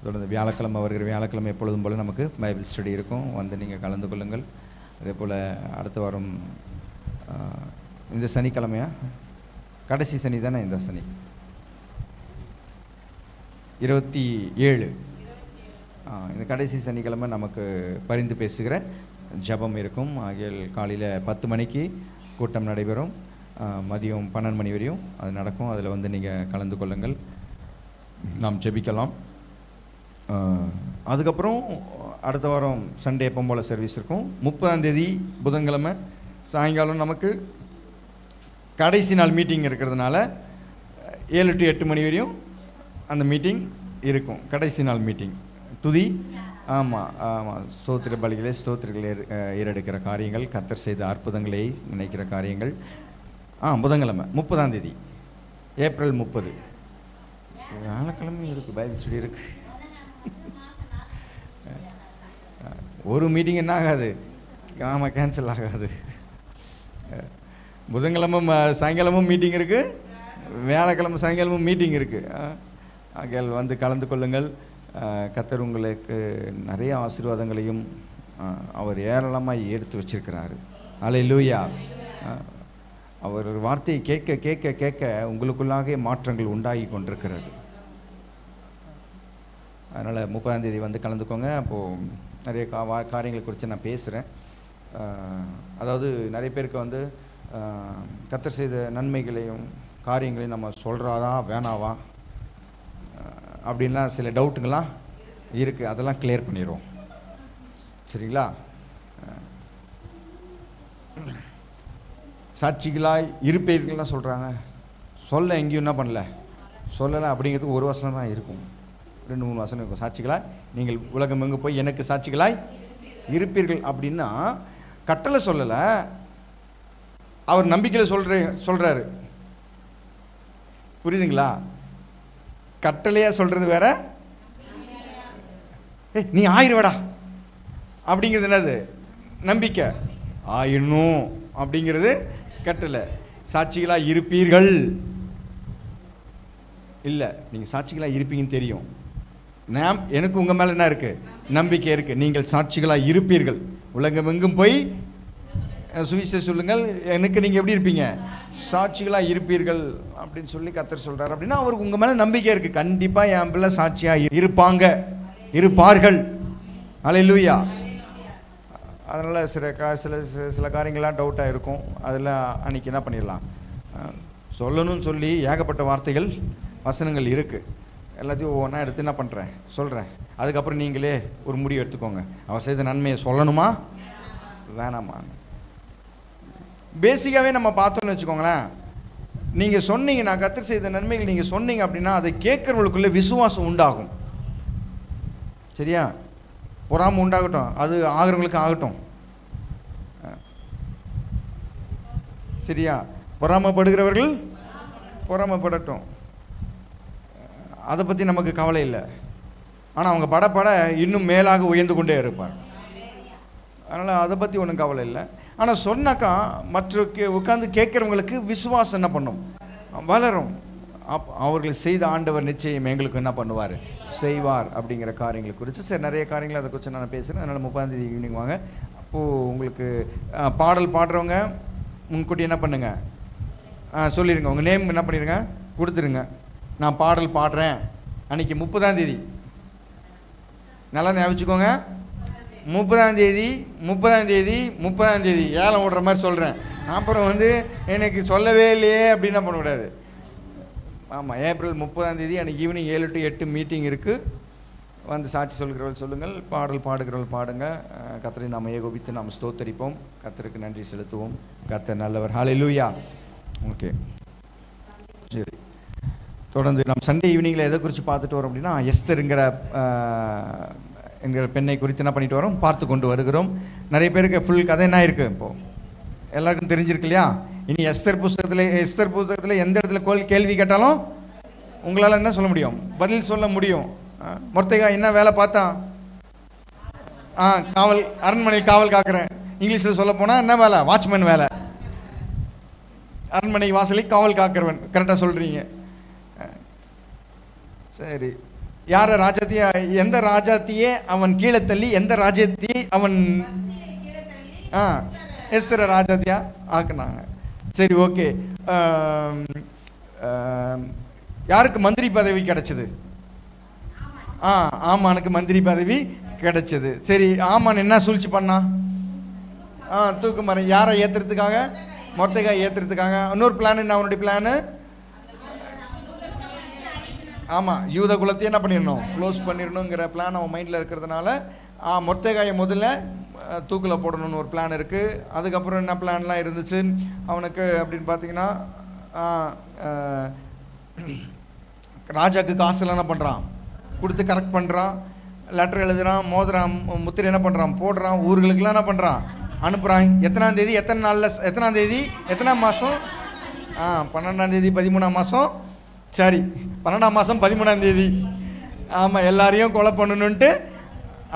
தொடர்ந்து வியாழக்கிழமை வருகிற வியாழக்கிழமை எப்பொழுதும் போல் நமக்கு பைபிள் ஸ்டடி இருக்கும். வந்து நீங்கள் கலந்து கொள்ளுங்கள். அதே போல் அடுத்த வாரம் இந்த சனிக்கிழமையா, கடைசி சனி தானே இந்த சனி, 27 இந்த கடைசி சனிக்கிழமை நமக்கு பரிந்து பேசுகிற ஜபம் இருக்கும். ஆகிய காலையில் 10 மணிக்கு கூட்டம் நடைபெறும். மதியம் 12 மணி வரையும் அது நடக்கும். அதில் வந்து நீங்கள் கலந்து கொள்ளுங்கள், நாம் ஜெபிக்கலாம். அதுக்கப்புறம் அடுத்த வாரம் சண்டே எப்போ போல் சர்வீஸ் இருக்கும். 30ஆம் தேதி புதன்கிழமை சாயங்காலம் நமக்கு கடைசி நாள் மீட்டிங் இருக்கிறதுனால 7 to 8 மணி வரையும் அந்த மீட்டிங் இருக்கும். கடைசி நாள் மீட்டிங் துதி, ஆமாம் ஸ்தோத்திர பலிகளே, ஸ்தோத்திரங்களை ஏறெடுக்கிற காரியங்கள், கர்த்தர் செய்த அற்புதங்களை நினைக்கிற காரியங்கள். புதன்கிழமை 30ஆம் தேதி ஏப்ரல் 30 வியாழக்கிழமை இருக்குது, பைபிள் ஸ்டடி இருக்குது. ஒரு மீட்டிங் என்ன ஆகாது, கேன்சல் ஆகாது. புதன்கிழமை சாயங்காலமும் மீட்டிங் இருக்குது, வியாழக்கிழமை சாயங்காலமும் மீட்டிங் இருக்குது. ஆகையால் வந்து கலந்து கொள்ளுங்கள். கர்த்தர் உங்களுக்கு நிறைய ஆசீர்வாதங்களையும் அவர் ஏராளமாக எடுத்து வச்சிருக்கிறாரு. அல்லேலூயா. அவர் வார்த்தையை கேட்க கேட்க கேட்க உங்களுக்குள்ளாக மாற்றங்கள் உண்டாகி கொண்டிருக்கிறது. அதனால் 30ஆம் தேதி வந்து கலந்துக்கோங்க. அப்போது நிறைய காரியங்களை குறித்து நான் பேசுகிறேன். அதாவது நிறைய பேருக்கு வந்து கர்த்தர் செய்த நன்மைகளையும் காரியங்களையும் நம்ம சொல்கிறாதா வேணாவா அப்படின்லாம் சில டவுட்டுங்கள்லாம் இருக்குது. அதெல்லாம் கிளியர் பண்ணிடுவோம், சரிங்களா? சாட்சிகளாய் இருப்பீர்கள்லாம் சொல்கிறாங்க. சொல்ல எங்கேயும் என்ன பண்ணல, சொல்லலை அப்படிங்கிறதுக்கு ஒரு வசனம் தான் இருக்கும், 2-3 வசனம் இருக்கும். சாட்சிகளாய் நீங்கள் உலகம் எங்கே போய் எனக்கு சாட்சிகளாய் இருப்பீர்கள் அப்படின்னா கட்டளை சொல்லலை, அவர் நம்பிக்கையில் சொல்கிறாரு. புரியுதுங்களா? கட்டளையாக சொல்கிறது வேற, நீ ஆயிரவடா அப்படிங்கிறது என்னது, நம்பிக்கை. ஆயிடணும் அப்படிங்கிறது கட்டளை. சாட்சிகளாக இருப்பீர்கள் இல்லை, நீங்கள் சாட்சிகளாக இருப்பீங்கன்னு தெரியும். எனக்கு உங்கள் மேலே என்ன இருக்குது, நம்பிக்கை இருக்குது. நீங்கள் சாட்சிகளாக இருப்பீர்கள், உலகம் எங்கும் போய் சுவிசேஷம் சொல்லுங்கள், எனக்கு நீங்கள் எப்படி இருப்பீங்க, சாட்சிகளாக இருப்பீர்கள் அப்படின்னு சொல்லி கர்த்தர் சொல்கிறார். அப்படின்னா அவருக்கு உங்கள் மேலே நம்பிக்கை இருக்குது. கண்டிப்பாக என் பிள்ளை சாட்சியாக இருப்பார்கள். அல்லேலூயா. அதனால் சில காரியங்கள்லாம் டவுட்டாக இருக்கும். அதில் அன்றைக்கி என்ன பண்ணிடலாம், சொல்லணும்னு சொல்லி ஏகப்பட்ட வார்த்தைகள் வசனங்கள் இருக்குது. எல்லாத்தையும் ஒவ்வொன்றா எடுத்து என்ன பண்ணுறேன் சொல்கிறேன். அதுக்கப்புறம் நீங்களே ஒரு முடிவு எடுத்துக்கோங்க. அவர் செய்த நன்மையை சொல்லணுமா வேணாமா. பேசிக்காகவே நம்ம பார்த்தோன்னு வச்சுக்கோங்களேன், நீங்கள் சொன்னீங்க, நான் கர்த்தர் செய்த நன்மைகள் நீங்கள் சொன்னீங்க அப்படின்னா அதை கேட்குறவங்களுக்குள்ளே விசுவாசம் உண்டாகும். சரியா? பொறாமை உண்டாகட்டும், அது ஆகிறவங்களுக்கு ஆகட்டும். சரியா? பொறாமைப்படுகிறவர்கள் பொறாமைப்படட்டும், அதை பற்றி நமக்கு கவலை இல்லை. ஆனால் அவங்க பட இன்னும் மேலாக உயர்ந்து கொண்டே இருப்பார். அதனால் அதை பற்றி ஒன்றும் கவலை இல்லை. ஆனால் சொன்னாக்கா மற்ற உட்காந்து கேட்குறவங்களுக்கு விசுவாசம் என்ன பண்ணும், வளரும். அவர்கள் செய்த ஆண்டவர் நிச்சயம் எங்களுக்கு என்ன பண்ணுவார், செய்வார் அப்படிங்கிற காரியங்களை குறித்து சரி நிறைய காரியங்களை அதை குறித்து நான் பேசுகிறேன். அதனால் 30ஆம் தேதி ஈவினிங் வாங்க. அப்போது உங்களுக்கு பாடல் பாடுறவங்க முன்கூட்டி என்ன பண்ணுங்க, சொல்லிடுங்க, உங்கள் நேம் என்ன பண்ணிடுங்க, கொடுத்துருங்க. நான் பாடல் பாடுறேன் அன்றைக்கி 30ஆம் தேதி. நல்லா ஞாபகிச்சுக்கோங்க, 30ஆம் தேதி ஏலம் விடுற மாதிரி சொல்கிறேன். அப்புறம் வந்து எனக்கு சொல்லவே இல்லையே அப்படின்னு என்ன பண்ணக்கூடாது. ஆமாம், ஏப்ரல் 30ஆம் தேதி அன்றைக்கி ஈவினிங் 7 to 8 மீட்டிங் இருக்குது. வந்து சாட்சி சொல்கிறவர்கள் சொல்லுங்கள், பாடல் பாடுகிறவர்கள் பாடுங்க. கர்த்தரை நாம் ஏகோபித்து நாம் ஸ்தோத்தரிப்போம், கர்த்தருக்கு நன்றி செலுத்துவோம். கர்த்தர் நல்லவர். ஹல்லேலூயா. ஓகே, சரி. தொடர்ந்து நாம் சண்டே ஈவினிங்கில் எதை குறித்து பார்த்துட்டு வரோம் அப்படின்னா, எஸ்தருங்கிற என்கிற பெண்ணை குறித்து என்ன பண்ணிட்டு வரோம், பார்த்து கொண்டு வருகிறோம். நிறைய பேருக்கு ஃபுல் கதை என்ன இருக்குது இப்போது எல்லாருக்கும் தெரிஞ்சிருக்கு இல்லையா? இனி எஸ்தர் புத்தகத்தில் எந்த இடத்துல கேள்வி கேட்டாலும் உங்களால் என்ன சொல்ல முடியும், பதில் சொல்ல முடியும். மொர்தெகாய் என்ன வேலை பார்த்தான், அரண்மனை காவல் காக்கிறேன். இங்கிலீஷில் சொல்ல போனால் என்ன வேலை, வாட்ச்மேன் வேலை. அரண்மனை வாசலை காவல் காக்கிறவன், கரெக்டாக சொல்கிறீங்க. சரி, யார ராஜாத்திய, எந்த ராஜாத்தியே அவன் கீழே தள்ளி எந்த ராஜ்யத்தையே அவன் எஸ்தரை ராஜாத்தியா ஆக்குனாங்க. சரி, ஓகே. யாருக்கு மந்திரி பதவி கிடைச்சது? ஆமானுக்கு மந்திரி பதவி கிடைச்சது. சரி, ஆமான் என்ன சூழ்ச்சி பண்ணா? தூக்கு மரம். யாரை ஏற்றுறதுக்காக? மொர்தெகாய் ஏற்றுறதுக்காக. இன்னொரு பிளான் என்ன அவனுடைய பிளானு? ஆமாம், யூத குலத்தையே என்ன பண்ணிடணும், க்ளோஸ் பண்ணிடணுங்கிற பிளான் அவன் மைண்டில் இருக்கிறதுனால மொர்தெகாயை முதல்ல தூக்கில் போடணும்னு ஒரு பிளான் இருக்குது. அதுக்கப்புறம் என்ன பிளான்லாம் இருந்துச்சு அவனுக்கு அப்படின்னு பார்த்தீங்கன்னா, ராஜாவுக்கு காசுலாம் என்ன பண்ணுறான், கொடுத்து கரெக்ட் பண்ணுறான், லெட்டர் எழுதுகிறான், மோதிரம் முத்திரை என்ன பண்ணுறான், போடுறான், ஊர்களுக்கெல்லாம் என்ன பண்ணுறான், அனுப்புகிறான். எத்தனாம் தேதி, எத்தனை நாளில், எத்தனாம் தேதி, எத்தனாம் மாதம்? 12ஆம் தேதி 13ஆம் மாதம். சரி, 12ஆம் மாதம் 13ஆம் தேதி. ஆமாம், எல்லாரையும் கொலை பண்ணணுன்ட்டு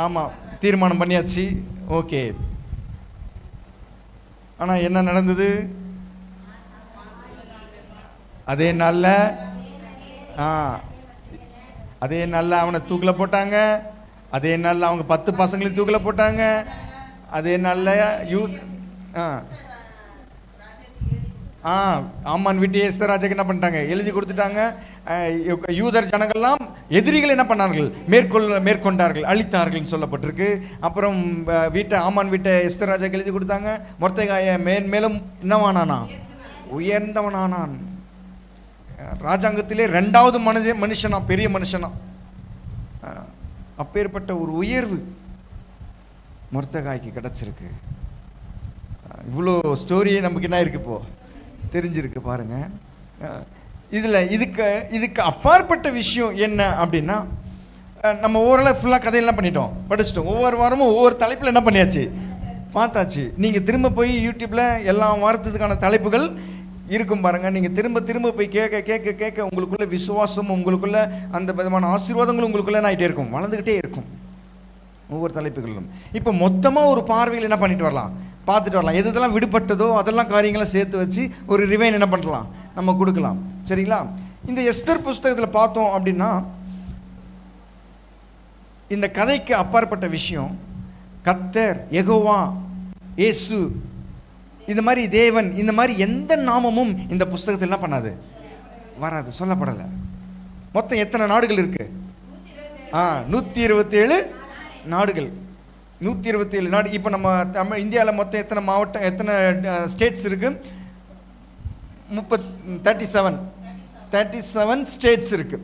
ஆமாம் தீர்மானம் பண்ணியாச்சு. ஓகே. ஆனால் என்ன நடந்தது? அதே நாளில் அவனை தூக்கில் போட்டாங்க. அதே நாளில் அவங்க 10 பசங்களையும் தூக்கில் போட்டாங்க. அதே நாளில் ஆமான் வீட்டு எஸ்தர் ராஜாக்கு என்ன பண்ணிட்டாங்க, எழுதி கொடுத்துட்டாங்க. யூதர் ஜனங்கள்லாம் எதிரிகள் என்ன பண்ணார்கள், மேற்கொண்டார்கள், அழித்தார்கள் சொல்லப்பட்டிருக்கு. அப்புறம் ஆமான் வீட்டை எஸ்தர் ராஜாக்கு எழுதி கொடுத்தாங்க. மொர்தெகாயை மேலும் என்னவானானா, உயர்ந்தவனானான். ராஜாங்கத்திலே 2வது மனுஷனா, பெரிய மனுஷனா. அப்பேற்பட்ட ஒரு உயர்வு மொர்தெகாய்க்கு கிடச்சிருக்கு. இவ்வளோ ஸ்டோரியே நமக்கு என்ன இருக்கு, இப்போ தெரிஞ்சிருக்கு பாருங்க. இதுக்கு அப்பாற்பட்ட விஷயம் என்ன அப்படின்னா, நம்ம ஓரளவு ஃபுல்லாக கதையெல்லாம் பண்ணிட்டோம், படிச்சிட்டோம். ஒவ்வொரு வாரமும் ஒவ்வொரு தலைப்பில் என்ன பண்ணியாச்சு, பார்த்தாச்சு. நீங்கள் திரும்ப போய் யூடியூப்பில் எல்லா வாரத்துக்கான தலைப்புகள் இருக்கும் பாருங்கள். நீங்கள் திரும்ப திரும்ப போய் கேட்க உங்களுக்குள்ள விசுவாசம், உங்களுக்குள்ள அந்த விதமான ஆசீர்வாதங்களும் உங்களுக்குள்ள என்ன ஆகிட்டே இருக்கும், வளர்ந்துக்கிட்டே இருக்கும் ஒவ்வொரு தலைப்புகளிலும். இப்போ மொத்தமாக ஒரு பார்வையில் என்ன பண்ணிட்டு வரலாம், பார்த்துட்டு வரலாம். எதெல்லாம் விடுபட்டதோ அதெல்லாம் காரியங்களை சேர்த்து வச்சு ஒரு ரிவைன் என்ன பண்ணலாம், நம்ம கொடுக்கலாம். சரிங்களா? இந்த எஸ்தர் புஸ்தகத்தில் பார்த்தோம் அப்படின்னா, இந்த கதைக்கு அப்பாற்பட்ட விஷயம் கர்த்தர், யெகோவா, இயேசு, இந்த மாதிரி தேவன், இந்த மாதிரி எந்த நாமமும் இந்த புஸ்தகத்தில் என்ன பண்ணாது, வராது, சொல்லப்படலை. மொத்தம் எத்தனை நாடுகள் இருக்கு? 127 நாடுகள். 127 நாடு. இப்போ நம்ம இந்தியாவில் மொத்தம் எத்தனை மாவட்டம், எத்தனை ஸ்டேட்ஸ் இருக்கு? 37 ஸ்டேட்ஸ் இருக்கு.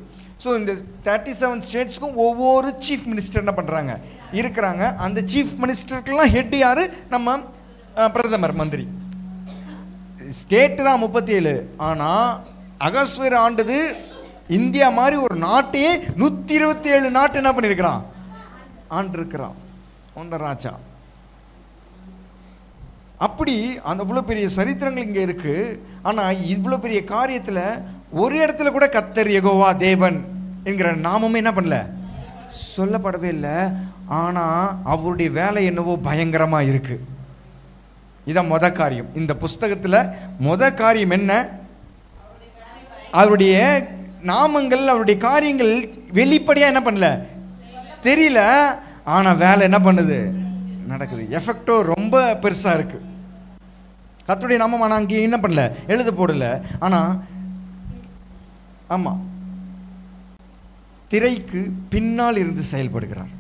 ஸோ இந்த 37 ஸ்டேட்ஸ்க்கும் ஒவ்வொரு சீஃப் மினிஸ்டர் என்ன பண்ணுறாங்க, இருக்கிறாங்க. அந்த சீஃப் மினிஸ்டருக்கெல்லாம் ஹெட் யாரு? நம்ம பிரதமர், மந்திரி. ஸ்டேட்டு தான் 37. ஆனால் அகஸ்வேர் ஆண்டது இந்தியா மாதிரி ஒரு நாட்டையே 127 நாட்டு என்ன பண்ணியிருக்கிறான், ஆண்டு இருக்கிறான் அந்த ராஜா. அப்படி அந்த இவ்வளோ பெரிய சரித்திரங்கள் இங்கே இருக்கு. ஆனால் இவ்வளோ பெரிய காரியத்தில் ஒரு இடத்துல கூட கர்த்தர், யெகோவா, தேவன் என்கிற நாமமே என்ன பண்ணல, சொல்லப்படவே இல்லை. ஆனால் அவருடைய வேலை என்னவோ பயங்கரமாக இருக்கு. இதான் மொத காரியம். இந்த புஸ்தகத்தில் மொத காரியம் என்ன? அவருடைய நாமங்கள், அவருடைய காரியங்கள் வெளிப்படையாக என்ன பண்ணல, தெரியல. ஆனால் வேலை என்ன பண்ணுது, நடக்குது. எஃபெக்டோ ரொம்ப பெருசாக இருக்கு. கர்த்தருடைய நாமம் ஆனால் அங்கே என்ன பண்ணல, எழுத போடல. ஆனால் ஆமாம், திரைக்கு பின்னால் இருந்து செயல்படுகிறார்.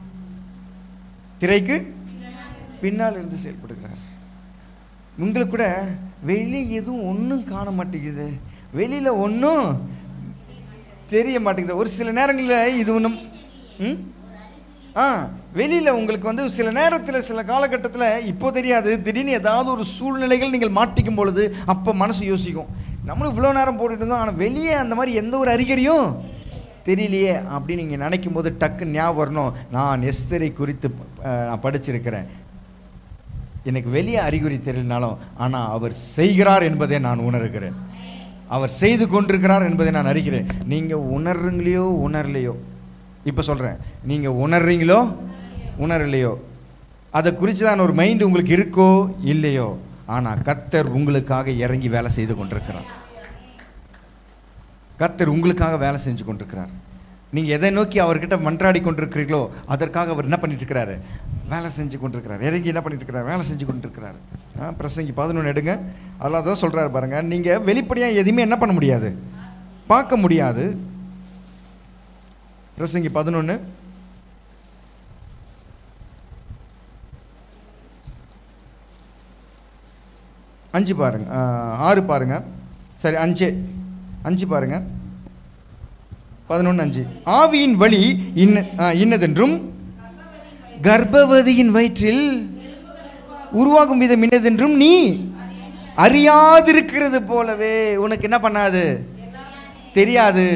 திரைக்கு பின்னால் இருந்து செயல்படுகிறார். உங்களுக்கு கூட வெளியே எதுவும் ஒன்றும் காண மாட்டேங்குது, வெளியில் ஒன்றும் தெரிய மாட்டேங்குது. ஒரு சில நேரங்களில் இது ஒன்றும் வெளியில் உங்களுக்கு சில நேரத்தில், சில காலகட்டத்தில் இப்போ தெரியாது, திடீர்னு ஏதாவது ஒரு சூழ்நிலைகள் நீங்கள் மாட்டிக்கும் பொழுது அப்போ மனசு யோசிக்கும், நம்மளும் இவ்வளோ நேரம் போட்டுட்டு இருந்தோம், ஆனால் வெளியே அந்த மாதிரி எந்த ஒரு அறிகுறியும் தெரியலையே அப்படின்னு நீங்கள் நினைக்கும் போது டக்குன்னு ஞாபகம் வரணும், நான் எஸ்தரை குறித்து நான் படிச்சிருக்கிறேன். எனக்கு வெளியே அறிகுறி தெரியலனாலும் ஆனால் அவர் செய்கிறார் என்பதை நான் உணர்கிறேன், அவர் செய்து கொண்டிருக்கிறார் என்பதை நான் அறிகிறேன். நீங்கள் உணர்றீங்களோ உணரலையோ, இப்போ சொல்கிறேன், நீங்கள் உணர்றீங்களோ உணரலையோ, அதை குறித்து தான் ஒரு மைண்டு உங்களுக்கு இருக்கோ இல்லையோ, ஆனால் கர்த்தர் உங்களுக்காக இறங்கி வேலை செய்து கொண்டிருக்கிறார். கர்த்தர் உங்களுக்காக வேலை செஞ்சு கொண்டிருக்கிறார். நீங்கள் எதை நோக்கி அவர்கிட்ட மன்றாடி கொண்டிருக்கிறீர்களோ அதற்காக அவர் என்ன பண்ணிட்டு இருக்கிறாரு? வேலை செஞ்சு கொண்டிருக்கிறார். இறங்கி என்ன பண்ணிட்டு இருக்கிறார்? வேலை செஞ்சு கொண்டிருக்கிறார். பிரசங்கி 11 எடுங்க. அதெல்லாம் தான் சொல்கிறாரு பாருங்க. நீங்கள் வெளிப்படையாக எதுவுமே என்ன பண்ண முடியாது, பார்க்க முடியாது. பிரசங்கி 11 5 பாருங்க, 6 பாருங்க, சரி 5 பாருங்க. 11:5 ஆவியின் வழி இன்னதென்றும் கர்ப்பவதியின் வயிற்றில் உருவாகும் விதம் இன்னதென்றும் நீ அறியாதிருக்கிறது போலவே. உனக்கு என்ன பண்ணாது? தெரியாது.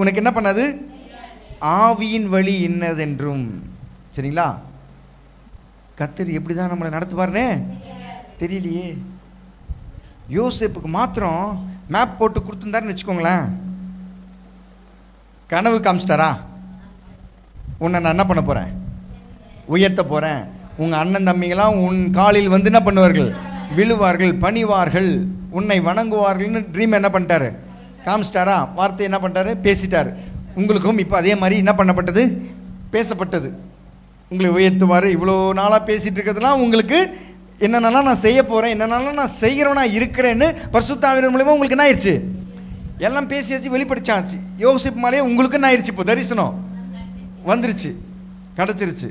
உனக்கு என்ன பண்ணாது? ஆவியின் வழி இன்னதென்றும். சரிங்களா? கர்த்தர் எப்படி தான் நம்மளை நடத்துவார்னே தெரியலையே. யோசேப்புக்கு மாத்திரம் மேப் போட்டு கொடுத்துருந்தாருன்னு வச்சுக்கோங்களேன், கனவு காமிச்சிட்டாரா? உன்னை நான் என்ன பண்ண போகிறேன்? உயர்த்த போகிறேன். உங்கள் அண்ணன் தம்பிங்களாம் உன் காலில் வந்து என்ன பண்ணுவார்கள்? விழுவார்கள், பணிவார்கள், உன்னை வணங்குவார்கள்னு ட்ரீம் என்ன பண்ணிட்டாரு? காமிச்சிட்டாரா? வார்த்தை என்ன பண்ணிட்டாரு? பேசிட்டார். உங்களுக்கும் இப்போ அதே மாதிரி என்ன பண்ணப்பட்டது? பேசப்பட்டது. உங்களை உயர்த்துவார். இவ்வளோ நாளாக பேசிகிட்டு இருக்கிறதுலாம் உங்களுக்கு என்னென்னலாம் நான் செய்ய போகிறேன், என்னென்னலாம் நான் செய்கிறவனா இருக்கிறேன்னு பரிசுத்த ஆவியானவர் மூலமா உங்களுக்கு என்ன ஆயிடுச்சு? எல்லாம் பேசியாச்சு, வெளிப்படுத்தாச்சு. யோசிப்பு மேலேயே உங்களுக்கு என்ன ஆயிடுச்சு? இப்போ தரிசனம் வந்துருச்சு, கிடச்சிருச்சு.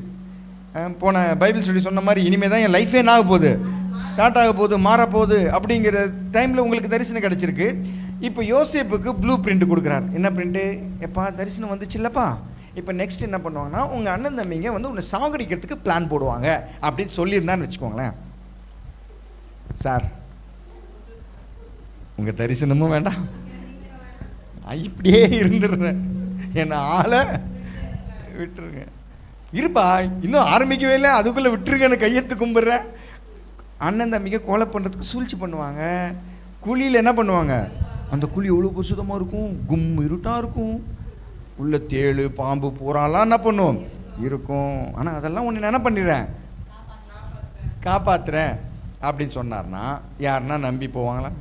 போன பைபிள் ஸ்டடி சொன்ன மாதிரி இனிமேல் தான் என் லைஃபே என்ன ஆக போகுது? ஸ்டார்ட் ஆக போகுது, மாறப்போகுது. அப்படிங்கிற டைமில் உங்களுக்கு தரிசனம் கிடச்சிருக்கு. இப்போ யோசேப்புக்கு ப்ளூ பிரிண்ட் கொடுக்குறார். என்ன பிரிண்ட்டு? எப்பா தரிசனம் வந்துச்சு இல்லைப்பா, இப்போ நெக்ஸ்ட் என்ன பண்ணுவாங்கன்னா உங்கள் அண்ணன் தம்பிங்க வந்து உன்னை சாகடிக்கிறதுக்கு பிளான் போடுவாங்க அப்படின்னு சொல்லியிருந்தான்னு வச்சுக்கோங்களேன். சார் உங்கள் தரிசனமும் வேண்டாம், இப்படியே இருந்துடுறேன், என்னை ஆளை விட்டுருங்க. இருப்பா இன்னும் ஆரம்பிக்கவே இல்லை, அதுக்குள்ளே விட்டுருங்கன்னு கையெழுத்து கும்பிட்றேன். அண்ணன் தம்பிங்க கொலை பண்ணுறதுக்கு சூழ்ச்சி பண்ணுவாங்க. குழியில் என்ன பண்ணுவாங்க? அந்த குழி எவ்வளோ பசுதமாக இருக்கும், கும் இருட்டாக இருக்கும், உள்ள தேளு பாம்பு பூராலாம் என்ன பண்ணும் இருக்கும். ஆனால் அதெல்லாம் ஒன்று என்ன பண்ணிடுறேன், காப்பாற்றுறேன் அப்படின்னு சொன்னார்னா யாருன்னா நம்பி போவாங்களா?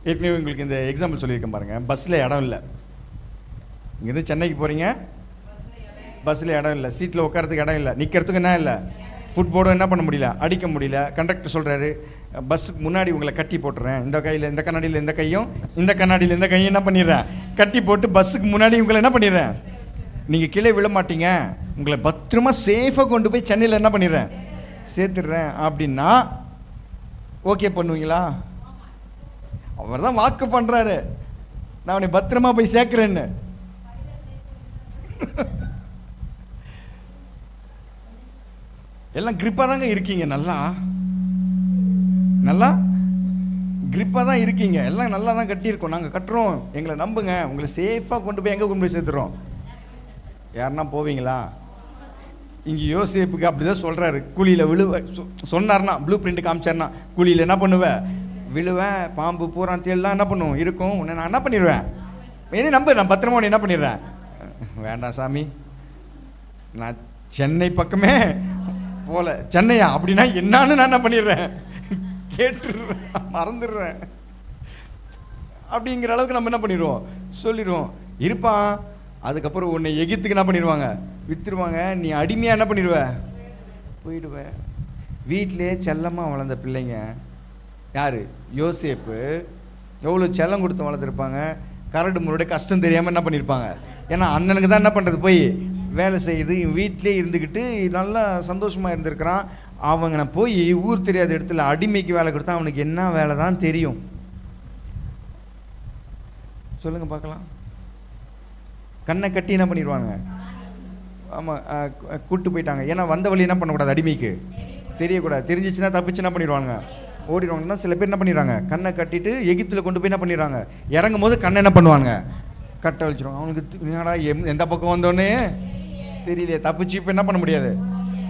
ஏற்கனவே உங்களுக்கு இந்த எக்ஸாம்பிள் சொல்லியிருக்கேன் பாருங்கள். பஸ்ஸில் இடம் இல்லை, இங்கேருந்து சென்னைக்கு போகிறீங்க, பஸ்ஸில் இடம் இல்லை, சீட்டில் உட்காரத்துக்கு இடம் இல்லை, நிற்கிறதுக்கு என்ன இல்லை, ஃபுட்போர்டும் என்ன பண்ண முடியல, அடிக்க முடியல. கண்டக்டர் சொல்கிறாரு பஸ்ஸுக்கு முன்னாடி உங்களை கட்டி போட்டுறேன், இந்த கையில் இந்த கண்ணாடியில் இந்த கையும் இந்த கண்ணாடியில் இந்த கையும் என்ன பண்ணிடுறேன், கட்டி போட்டு பஸ்ஸுக்கு முன்னாடி உங்களை என்ன பண்ணிடுறேன், நீங்கள் கீழே விழ மாட்டீங்க, உங்களை பத்திரமா சேஃபாக கொண்டு போய் சென்னையில் என்ன பண்ணிடுறேன், சேர்த்துடுறேன் அப்படின்னா ஓகே பண்ணுவீங்களா? அவர் தான் வாக்கு பண்ணுறாரு, நான் உன்னை பத்திரமா போய் சேர்க்குறேன்னு. எல்லாம் கிரிப்பாக தாங்க இருக்கீங்க, நல்லா நல்லா கிரிப்பாக தான் இருக்கீங்க, எல்லாம் நல்லா தான் கட்டியிருக்கோம், நாங்கள் கட்டுறோம், எங்களை நம்புங்க, உங்களை சேஃபாக கொண்டு போய் எங்கே கொண்டு போய் சேர்த்துறோம். யாருன்னா போவீங்களா? இங்கே யோசேப்புக்கு அப்படி தான் சொல்கிறாரு, குழியில் விழுவ சொன்னார்னா, ப்ளூ பிரிண்ட் காமிச்சார்னா, குழியில் என்ன பண்ணுவேன், விழுவேன், பாம்பு பூரா தேல்லாம் என்ன பண்ணுவோம் இருக்கும், உன்னை நான் என்ன பண்ணிடுவேன், என்ன நம்பு, நான் பத்திரமா உன்னை என்ன பண்ணிடுறேன். வேண்டாம் சாமி, நான் சென்னை பக்கமே போல. சென்னையா அப்படின்னா என்னான்னு நான் என்ன பண்ணிடுறேன், கேட்டுடுறேன், மறந்துடுறேன் அப்படிங்கிற அளவுக்கு நம்ம என்ன பண்ணிடுவோம், சொல்லிடுவோம். இருப்பான். அதுக்கப்புறம் உன்னை எகிப்துக்கு என்ன பண்ணிடுவாங்க, விற்றுருவாங்க, நீ அடிமையாக என்ன பண்ணிடுவ, போயிடுவேன். வீட்டிலே செல்லமாக வளர்ந்த பிள்ளைங்க யார்? யோசேப்பு. எவ்வளோ செல்லம் கொடுத்து வளர்த்துருப்பாங்க. கரடு முறையோட கஷ்டம் தெரியாமல் என்ன பண்ணியிருப்பாங்க. ஏன்னா அண்ணனுக்கு தான் என்ன பண்ணுறது, போய் வேலை செய்யுது, வீட்டிலே இருந்துக்கிட்டு நல்லா சந்தோஷமாக இருந்திருக்கிறான். அவங்க போய் ஊர் தெரியாத இடத்துல அடிமைக்கு வேலை கொடுத்தா அவனுக்கு என்ன வேலை தான் தெரியும் சொல்லுங்கள் பார்க்கலாம். கண்ணை கட்டி என்ன பண்ணிடுவாங்க, ஆமாம் கூப்பிட்டு போயிட்டாங்க. ஏன்னா வந்த வழி என்ன பண்ணக்கூடாது, அடிமைக்கு தெரியக்கூடாது, தெரிஞ்சிச்சுன்னா தப்பிச்சு என்ன பண்ணிடுவாங்க, ஓடிடுவாங்கன்னா சில பேர் என்ன பண்ணிடுறாங்க, கண்ணை கட்டிட்டு எகிப்தில் கொண்டு போய் என்ன பண்ணிடுறாங்க, இறங்கும் போது கண்ணை என்ன பண்ணுவாங்க, கட்ட வச்சிருவாங்க. அவனுக்கு என்னடா எந்த பக்கம் வந்தோன்னே தெரியலையே, தப்பிச்சு இப்போ என்ன பண்ண முடியாது,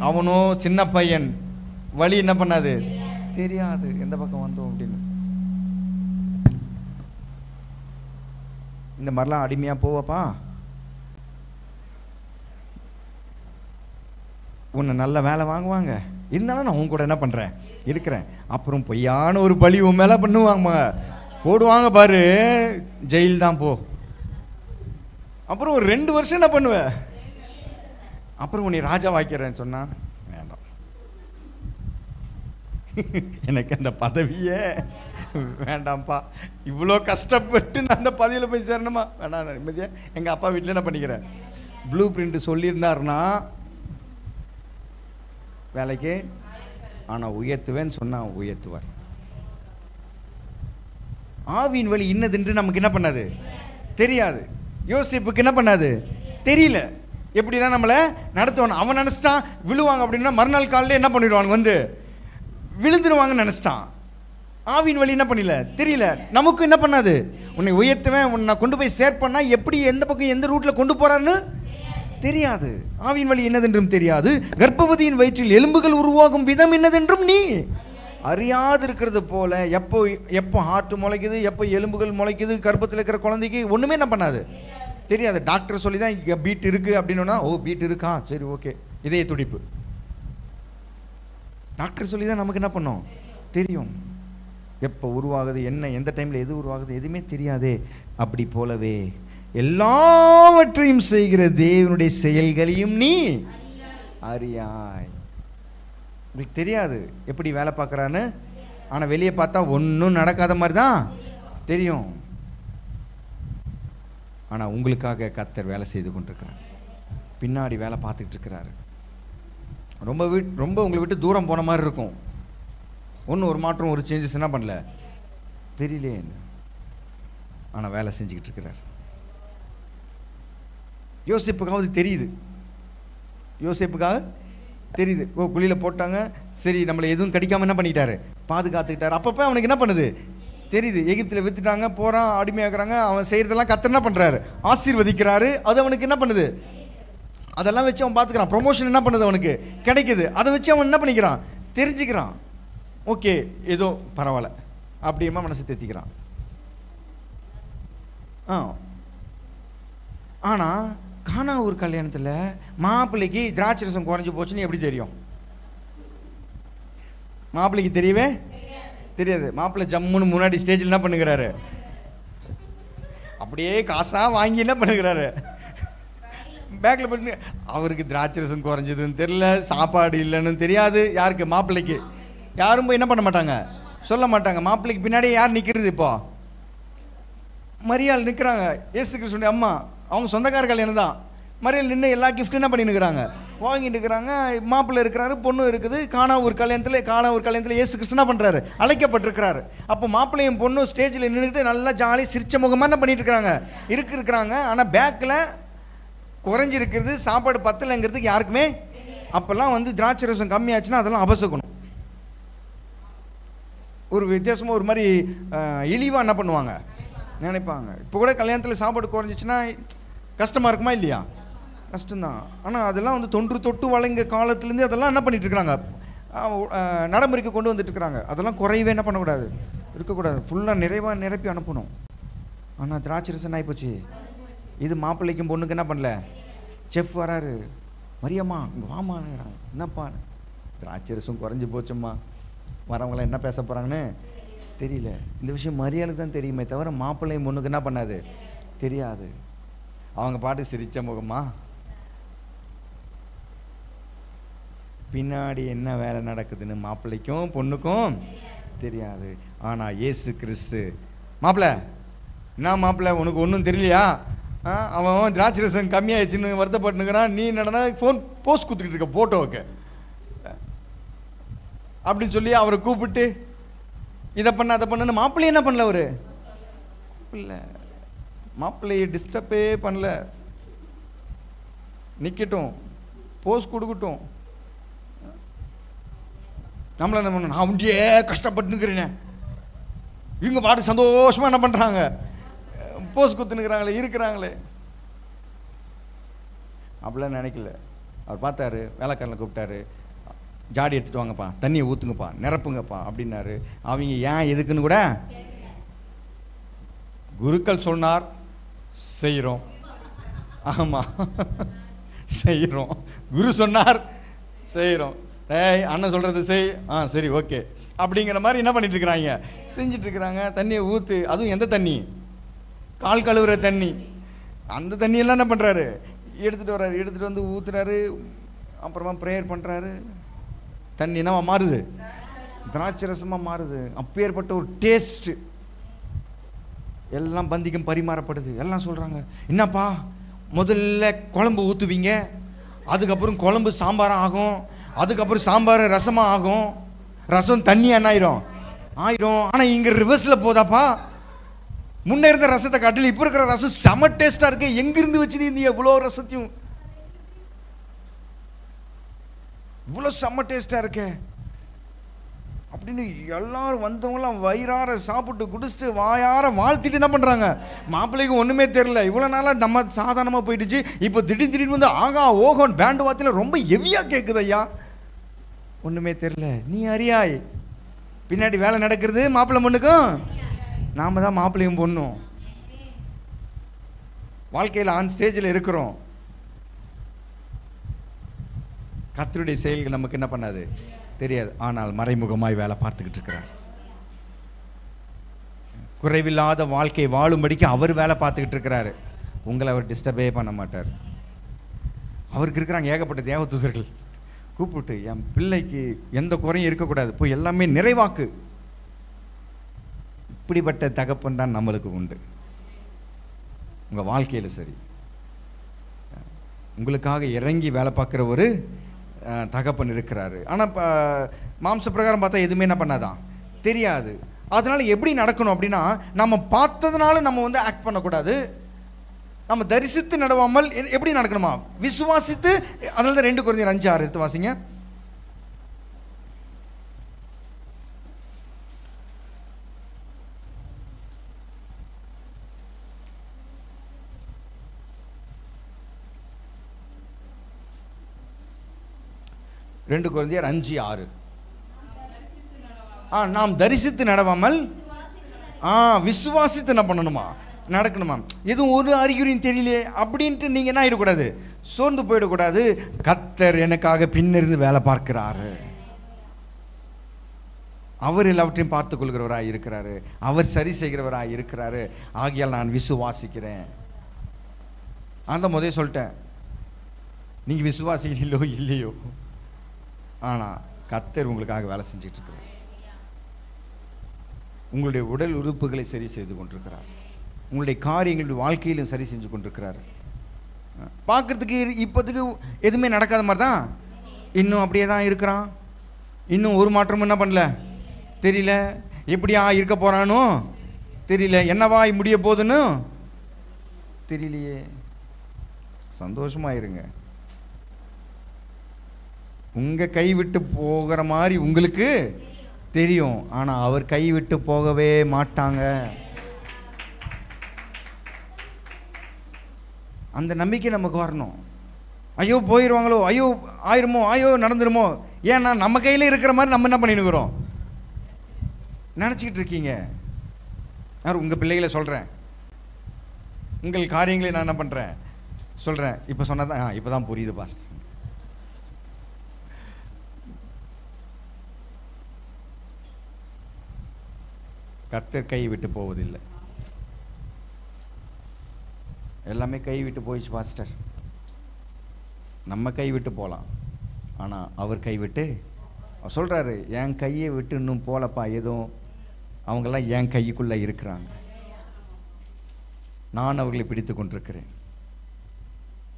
அவனோ சின்ன பையன், வழி என்ன பண்ணாது தெரியாது, எந்த பக்கம் வந்தோம் அப்படின்னு. இந்த மாதிரிலாம் அடிமையாக போவப்பா, உன்னை நல்ல வேலை வாங்குவாங்க, இருந்தாலும் நான் உன் கூட என்ன பண்ணுறேன் இருக்கிறேன். அப்புறம் பொய்யான ஒரு பழி உன் மேலே பண்ணுவாங்க, போடுவாங்க பாரு, ஜெயில் தான் போ, அப்புறம் ஒரு 2 வருஷம் என்ன பண்ணுவ? அப்புறம் உன்னை ராஜா வாக்கிறேன்னு சொன்னா வேண்டாம், எனக்கு அந்த பதவியே வேண்டாம்ப்பா, இவ்வளோ கஷ்டப்பட்டு நான் அந்த பதவியில் போய் சேரணுமா? வேண்டாம், நிம்மதியா எங்கள் அப்பா வீட்டில் என்ன பண்ணிக்கிறேன். ப்ளூ பிரிண்ட் சொல்லியிருந்தாருன்னா வேலைக்கு, ஆனால் உயர்த்துவேன்னு சொன்னால் உயர்த்துவார். ஆவியின் வழி இன்னதென்று நமக்கு என்ன பண்ணாது தெரியாது. யோசிப்புக்கு என்ன பண்ணாது தெரியல, எப்படின்னா நம்மளை நடத்துவான். அவன் நினச்சிட்டான் விழுவாங்க அப்படின்னா மறுநாள் காலையில் என்ன பண்ணிடுவாங்க, வந்து விழுந்துருவாங்கன்னு நினச்சிட்டான். ஆவியின் வழி என்ன பண்ணல தெரியல. நமக்கு என்ன பண்ணாது, உன்னை உயர்த்துவேன், உன்னை கொண்டு போய் சேர்ப்பேன்னா எப்படி, எந்த பக்கம் எந்த ரூட்டில் கொண்டு போகிறான்னு தெரியாது. ஆவியின் வழி என்னதென்றும் தெரியாது. கர்ப்பவதியின் வயிற்றில் எலும்புகள் உருவாகும் விதம் என்னதென்றும் நீ அறியாது இருக்கிறது போல. எப்போ எப்போ ஹார்ட் முளைக்குது, எப்போ எலும்புகள் முளைக்குது, கர்ப்பத்தில் இருக்கிற குழந்தைக்கு ஒன்றுமே என்ன பண்ணாது தெரியாது. டாக்டர் சொல்லி தான் இங்கே பீட் இருக்குது அப்படின்னா, ஓ பீட் இருக்கா, சரி ஓகே, இதய துடிப்பு. டாக்டர் சொல்லி தான் நமக்கு என்ன பண்ணோம் தெரியும். எப்போ உருவாகுது, என்ன எந்த டைமில் எது உருவாகுது எதுவுமே தெரியாதே. அப்படி போலவே எல்லாவற்றையும் செய்கிற தேவனுடைய செயல்களையும் நீ அறியாய். உங்களுக்கு தெரியாது எப்படி வேலை பார்க்குறான்னு, ஆனால் வெளியே பார்த்தா ஒன்றும் நடக்காத மாதிரி தான் தெரியும். ஆனால் உங்களுக்காக கர்த்தர் வேலை செய்து கொண்டிருக்கிறார், பின்னாடி வேலை பார்த்துக்கிட்டு இருக்கிறாரு. ரொம்ப உங்களை விட்டு தூரம் போன மாதிரி இருக்கும். ஒன்றும் ஒரு மாற்றம் ஒரு சேஞ்சஸ் என்ன பண்ணல தெரியலையே, ஆனால் வேலை செஞ்சுக்கிட்டு இருக்கிறார். யோசேப்புக்காவது தெரியுது, யோசேப்புக்காக தெரியுது. ஓ குழியில் போட்டாங்க, சரி நம்மளை எதுவும் கடிக்காமல் என்ன பண்ணிக்கிட்டாரு, பாதுகாத்துக்கிட்டார். அப்பப்போ அவனுக்கு என்ன பண்ணுது தெரியுது. எகிப்தில் வித்துட்டாங்க, போகிறான், அடிமையாக்குறாங்க. அவன் செய்கிறதெல்லாம் கர்த்தர் என்ன பண்ணுறாரு, ஆசீர்வதிக்கிறாரு. அது அவனுக்கு என்ன பண்ணுது, அதெல்லாம் வச்சு அவன் பார்த்துக்கிறான். ப்ரொமோஷன் என்ன பண்ணுது அவனுக்கு கிடைக்குது. அதை வச்சு அவன் என்ன பண்ணிக்கிறான், தெரிஞ்சுக்கிறான். ஓகே ஏதோ பரவாயில்ல அப்படியுமா மனசு தேத்திக்கிறான். ஆனால் கானா ஒரு கல்யாணத்தில் மாப்பிள்ளைக்கு திராட்சை ரசம் குறைஞ்சி போச்சுன்னு எப்படி தெரியும்? மாப்பிள்ளைக்கு தெரியவே தெரியாது. மாப்பிள்ளை ஜம்முன்னு முன்னாடி ஸ்டேஜில் என்ன பண்ணுகிறாரு, அப்படியே காசாக வாங்கி என்ன பண்ணுகிறாரு, பேக்கில் பண்ணி. அவருக்கு திராட்சை ரசம் குறைஞ்சதுன்னு தெரியல, சாப்பாடு இல்லைன்னு தெரியாது. யாருக்கு, மாப்பிள்ளைக்கு. யாரும் போய் என்ன பண்ண மாட்டாங்க, சொல்ல மாட்டாங்க. மாப்பிள்ளைக்கு பின்னாடியே யார் நிற்கிறது, இப்போ மரியாள் நிற்கிறாங்க. இயேசு கிறிஸ்துவின் அம்மா, அவங்க சொந்தக்கார கல்யாணம் தான். மரியாள் நின்று எல்லா கிஃப்ட்டும் என்ன பண்ணினுக்கிறாங்க, வாங்கிட்டு இருக்கிறாங்க. மாப்பிள்ளை இருக்கிறாரு, பொண்ணு இருக்குது. கானா ஒரு கல்யாணத்தில் இயேசு கிறிஸ்து என்ன பண்ணுறாரு, அழைக்கப்பட்டிருக்கிறாரு. அப்போ மாப்பிள்ளையும் பொண்ணும் ஸ்டேஜில் நின்றுட்டு நல்லா ஜாலி சிரிச்ச முகமாக என்ன பண்ணிட்டு இருக்கிறாங்க. ஆனால் பேக்கில் குறைஞ்சிருக்கிறது, சாப்பாடு பத்தலைங்கிறதுக்கு யாருக்குமே. அப்போல்லாம் வந்து திராட்சை ரசம் கம்மியாச்சுன்னா அதெல்லாம் அபசக்கணும். ஒரு வித்தியாசமாக ஒரு மாதிரி இழிவாக என்ன பண்ணுவாங்க நினைப்பாங்க. இப்போ கூட கல்யாணத்தில் சாப்பாடு குறைஞ்சிச்சுன்னா கஷ்டமாக இருக்குமா இல்லையா? கஷ்டம்தான். ஆனால் அதெல்லாம் வந்து தொன்று தொட்டு வழங்க காலத்துலேருந்து அதெல்லாம் என்ன பண்ணிட்டு இருக்கிறாங்க, நடைமுறைக்கு கொண்டு வந்துட்டு இருக்கிறாங்க. அதெல்லாம் குறையவே என்ன பண்ணக்கூடாது, இருக்கக்கூடாது. ஃபுல்லாக நிறைவாக நிரப்பி அனுப்பணும். ஆனால் திராட்சை ரசம் ஆகிப்போச்சு. இது மாப்பிள்ளைக்கும் பொண்ணுக்கு என்ன பண்ணல, செஃப் வராரு, மரியம்மா இங்கே வாமாங்கிறாங்க. என்னப்பா, திராட்சை ரசம் குறைஞ்சி போச்சும்மா, வரவங்களாம் என்ன பேச போகிறாங்கன்னு தெரியல. இந்த விஷயம் மரியாளுக்கு தான் தெரியுமே தவிர மாப்பிள்ளையும் பொண்ணுக்கு என்ன பண்ணாது தெரியாது. அவங்க பாட்டு சிரிச்ச முகமா, பின்னாடி என்ன வேலை நடக்குதுன்னு மாப்பிள்ளைக்கும் பொண்ணுக்கும் தெரியாது. ஆனால் இயேசு கிறிஸ்து, மாப்பிள்ளை என்ன மாப்பிள்ளை உனக்கு ஒன்றும் தெரியலையா, அவன் திராட்சை ரசம் கம்மியாயிடுச்சுன்னு வருத்தப்பட்டுனுக்கிறான், நீ என்னடா ஃபோன் போஸ்ட் கொடுத்துக்கிட்டு இருக்க போட்டோவுக்கு அப்படின்னு சொல்லி அவரை கூப்பிட்டு இதை பண்ண அதை பண்ணுன்னு மாப்பிள்ளை என்ன பண்ணல, அவரு இல்லை மாப்பிள்ளையை டிஸ்டர்பே பண்ணல. நிற்கட்டும், போஸ்ட் கொடுக்கட்டும். நம்மள என்ன பண்ண, நான் உண்டியே கஷ்டப்பட்டுனுக்கிறேனே, இவங்க பாட்டுக்கு சந்தோஷமாக என்ன பண்ணுறாங்க, போஸ்ட் கொடுத்துனுக்குறாங்களே இருக்கிறாங்களே. அப்படிலாம் நினைக்கல. அவர் பார்த்தாரு, வேலைக்காரனை கூப்பிட்டாரு, ஜாடி எடுத்துகிட்டு வாங்கப்பா, தண்ணியை ஊற்றுங்கப்பா, நிரப்புங்கப்பா அப்படின்னாரு. அவங்க ஏன் எதுக்குன்னு கூட, குருக்கள் சொன்னார் செய்கிறோம், ஆமாம் செய்கிறோம், குரு சொன்னார் செய்கிறோம், அண்ணன் சொல்கிறது செய், சரி ஓகே அப்படிங்கிற மாதிரி என்ன பண்ணிட்டு இருக்கிறாங்க, செஞ்சிட்ருக்கிறாங்க. தண்ணியை ஊற்று, அதுவும் எந்த தண்ணி, கால் கழுவுற தண்ணி. அந்த தண்ணியெல்லாம் என்ன பண்ணுறாரு, எடுத்துகிட்டு வர்றாரு, எடுத்துகிட்டு வந்து ஊற்றுறாரு. அப்புறமா ப்ரேயர் பண்ணுறாரு. தண்ணி என்னவா மாறுது, திராட்சை ரசமாக மாறுது. அப்பேற்பட்ட ஒரு டேஸ்ட்டு. எல்லாம் பந்திக்கும் பரிமாறப்படுது. எல்லாம் சொல்கிறாங்க, என்னப்பா முதல்ல குழம்பு ஊற்றுவீங்க, அதுக்கப்புறம் குழம்பு சாம்பாராக ஆகும், அதுக்கப்புறம் சாம்பார் ரசமாக ஆகும், ரசம் தண்ணி என்ன ஆயிரும். ஆனால் இங்கே ரிவர்ஸில் போதாப்பா. முன்னே இருந்த ரசத்தை காட்டில் இப்போ இருக்கிற ரசம் செம டேஸ்ட்டாக இருக்கு. எங்கிருந்து வச்சுருந்தீங்க இவ்வளோ ரசத்தையும், இவ்வளோ செம்ம டேஸ்ட்டாக இருக்கு அப்படின்னு எல்லாரும் வந்தவங்களாம் வயிறார சாப்பிட்டு குடிச்சிட்டு வாயார வாழ்த்திட்டு என்ன பண்ணுறாங்க. மாப்பிள்ளைக்கு ஒன்றுமே தெரில. இவ்வளோ நாளாக நம்ம சாதாரணமாக போயிடுச்சு. இப்போ திடீர்னு வந்து ஆகா ஓகோன் பேண்டு வார்த்தையில் ரொம்ப ஹெவியாக கேட்குது. ஐயா ஒன்றுமே தெரில, நீ அறியாய். பின்னாடி வேலை நடக்கிறது மாப்பிள்ளை பொண்ணுக்கும். நாம் தான் மாப்பிள்ளையும் பொண்ணும். வாழ்க்கையில் ஆன் ஸ்டேஜில் இருக்கிறோம். கர்த்தருடைய செயல்கள் நமக்கு என்ன பண்ணாது தெரியாது. ஆனால் மறைமுகமாய் வேலை பார்த்துக்கிட்டு இருக்கிறார். குறைவில்லாத வாழ்க்கை வாழும்படிக்கு அவர் வேலை பார்த்துக்கிட்டு இருக்கிறாரு. உங்களை அவர் டிஸ்டர்பே பண்ண மாட்டார். அவருக்கு இருக்கிறாங்க ஏகப்பட்ட தேவதூதர்கள். கூப்பிட்டு என் பிள்ளைக்கு எந்த குறையும் இருக்கக்கூடாது, போய் எல்லாமே நிறைவாக்கு. இப்படிப்பட்ட தகப்பன் தான் நம்மளுக்கு உண்டு. உங்கள் வாழ்க்கையில் சரி, உங்களுக்காக இறங்கி வேலை பார்க்குற ஒரு தகப்பன் இருக்கிறாரு. ஆனால் மாம்ச பிரகாரம் பார்த்தா எதுவுமே என்ன பண்ணாதான் தெரியாது. அதனால எப்படி நடக்கணும் அப்படின்னா, நம்ம பார்த்ததுனால நம்ம வந்து ஆக்ட் பண்ணக்கூடாது. நம்ம தரிசித்து நடவாமல் எப்படி நடக்கணுமா, விசுவாசித்து. அதனால தான் 2 Corinthians 5:6 எடுத்து வாசிங்க. ரெண்டு கொரிந்தியர் 5:6. நாம் தரிசித்து நடவாமல் விசுவாசித்து என்ன பண்ணணுமா நடக்கணுமா. எதுவும் ஒரு அறிகுறியும் தெரியலையே அப்படின்ட்டு நீங்கள் என்ன ஆகிடக்கூடாது, சோர்ந்து போயிடக்கூடாது. கர்த்தர் எனக்காக பின்னிருந்து வேலை பார்க்கிறாரு. அவர் எல்லாவற்றையும் பார்த்து கொள்கிறவராக இருக்கிறாரு. அவர் சரி செய்கிறவராக இருக்கிறாரு. ஆகியால் நான் விசுவாசிக்கிறேன். அந்த முதல்ல சொல்லிட்டேன், நீங்கள் விசுவாசிக்கிறீங்களோ இல்லையோ, ஆனால் கர்த்தர் உங்களுக்காக வேலை செஞ்சுட்டு இருக்கிறார். உங்களுடைய உடல் உறுப்புகளை சரி செய்து கொண்டிருக்கிறார். உங்களுடைய காரியங்களுடைய வாழ்க்கையிலும் சரி செஞ்சு கொண்டிருக்கிறார். பார்க்கறதுக்கு இப்போதுக்கு எதுவுமே நடக்காத மாதிரி தான் இன்னும் அப்படியே தான் இருக்கிறான். இன்னும் ஒரு மாற்றமும் என்ன பண்ணல தெரியல. எப்படியா இருக்க போகிறானோ தெரியல. என்னவாய் முடிய போகுதுன்னு தெரியலையே. சந்தோஷமாயிருங்க. உங்கள் கை விட்டு போகிற மாதிரி உங்களுக்கு தெரியும், ஆனால் அவர் கை விட்டு போகவே மாட்டாங்க. அந்த நம்பிக்கை நமக்கு வரணும். ஐயோ போயிடுவாங்களோ, ஐயோ ஆயிருமோ, ஐயோ நடந்துருமோ. ஏன்னா நம்ம கையில் இருக்கிற மாதிரி நம்ம என்ன பண்ணினுக்கிறோம் நினச்சிக்கிட்டு இருக்கீங்க. யார் உங்கள் பிள்ளைகளை சொல்கிறேன், உங்கள் காரியங்களை நான் என்ன பண்ணுறேன் சொல்கிறேன். இப்போ சொன்னால் தான் இப்போ தான் புரியுது பாஸ். கர்த்தர் கை விட்டு போவதில்லை. எல்லாமே கை விட்டு போயிடுச்சு பாஸ்டர். நம்ம கை விட்டு போகலாம், ஆனால் அவர் கை விட்டு சொல்கிறாரு, என் கையை விட்டு இன்னும் போலப்பா. எதுவும் அவங்கெல்லாம் என் கைக்குள்ளே இருக்கிறாங்க, நான் அவர்களை பிடித்து கொண்டிருக்கிறேன்.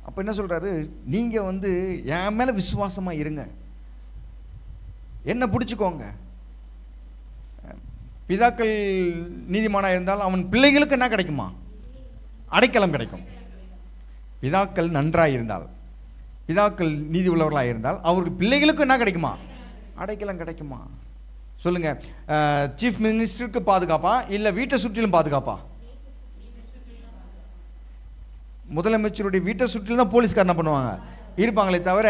அப்போ என்ன சொல்கிறாரு, நீங்கள் வந்து என் மேலே விசுவாசமாக இருங்க, என்ன பிடிச்சிக்கோங்க. பிதாக்கள் நீதிமானாக இருந்தால் அவன் பிள்ளைகளுக்கு என்ன கிடைக்குமா, அடைக்கலம் கிடைக்கும். பிதாக்கள் நன்றாக இருந்தால், பிதாக்கள் நீதி உள்ளவர்களாக இருந்தால் அவர்கள் பிள்ளைகளுக்கு என்ன கிடைக்குமா, அடைக்கலம் கிடைக்குமா. சொல்லுங்க, சீஃப் மினிஸ்டருக்கு பாதுகாப்பா இல்லை வீட்டை சுற்றிலும் பாதுகாப்பா? முதலமைச்சருடைய வீட்டை சுற்றிலும் தான் போலீஸ்கார் என்ன பண்ணுவாங்க இருப்பாங்களே தவிர,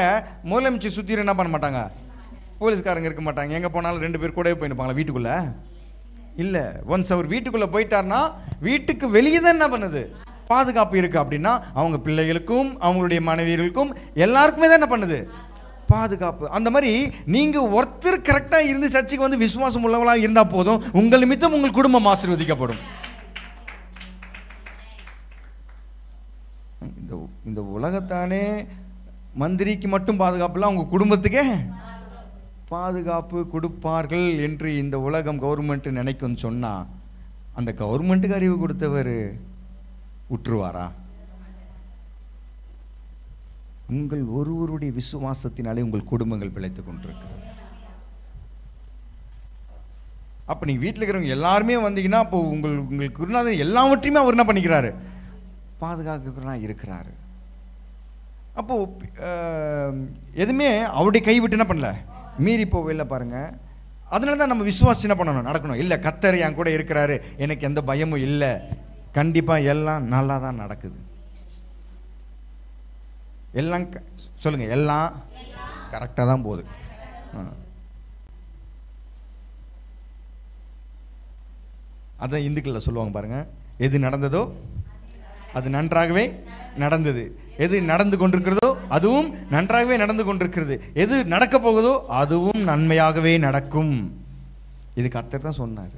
முதலமைச்சர் சுற்றி என்ன பண்ண மாட்டாங்க, போலீஸ்காரங்க இருக்க மாட்டாங்க. எங்கே போனாலும் 2 பேர் கூடவே போயிருப்பாங்களா வீட்டுக்குள்ளே? இல்லை. ஒன்ஸ் அவர் வீட்டுக்குள்ளே போயிட்டார்னா வீட்டுக்கு வெளியே தான் என்ன பண்ணுது பாதுகாப்பு இருக்குது. அப்படின்னா அவங்க பிள்ளைகளுக்கும் அவங்களுடைய மனைவிகளுக்கும் எல்லாருக்குமே தான் என்ன பண்ணுது பாதுகாப்பு. அந்த மாதிரி நீங்கள் ஒருத்தர் கரெக்டாக இருந்து சர்ச்சைக்கு வந்து விசுவாசம் உள்ளவங்களாக இருந்தால் போதும், உங்கள் நிமித்தம் உங்கள் குடும்பம் ஆசீர்வதிக்கப்படும். இந்த இந்த உலகத்தானே மந்திரிக்கு மட்டும் பாதுகாப்புல அவங்க குடும்பத்துக்கே பாதுகாப்பு கொடுப்பார்கள் என்று இந்த உலகம் கவர்மெண்ட் நினைக்கும் சொன்னா, அந்த கவர்மெண்ட்டுக்கு அறிவு கொடுத்தவர் விட்டுருவாரா? உங்கள் ஒருவருடைய விசுவாசத்தினாலே உங்கள் குடும்பங்கள் பிழைத்துக் கொண்டிருக்கிறது. அப்போ நீங்கள் வீட்டில் இருக்கிறவங்க எல்லாருமே வந்தீங்கன்னா அப்போ உங்களுக்கு குருநாதர் எல்லாவற்றையுமே அவர் என்ன பண்ணிக்கிறாரு? பாதுகாக்கிறா இருக்கிறாரு. அப்போது எதுவுமே அவருடைய கைவிட்டு என்ன பண்ணல, மீறி போவே இல்லை பாருங்க. அதனால தான் நம்ம விசுவாசி என்ன பண்ணணும், நடக்கணும். இல்லை கர்த்தர் என் கூட இருக்கிறாரு, எனக்கு எந்த பயமும் இல்லை, கண்டிப்பாக எல்லாம் நல்லா தான் நடக்குது. எல்லாம் சொல்லுங்க, எல்லாம் கரெக்டாக தான் போகுது. அதான் இந்துக்களில் சொல்லுவாங்க பாருங்க, எது நடந்ததோ அது நன்றாகவே நடந்தது, எது நடந்து கொண்டிருக்கிறதோ அதுவும் நன்றாகவே நடந்து கொண்டிருக்கிறது, எது நடக்க போகுதோ அதுவும் நன்மையாகவே நடக்கும். இது கர்த்தர் தான் சொன்னார்.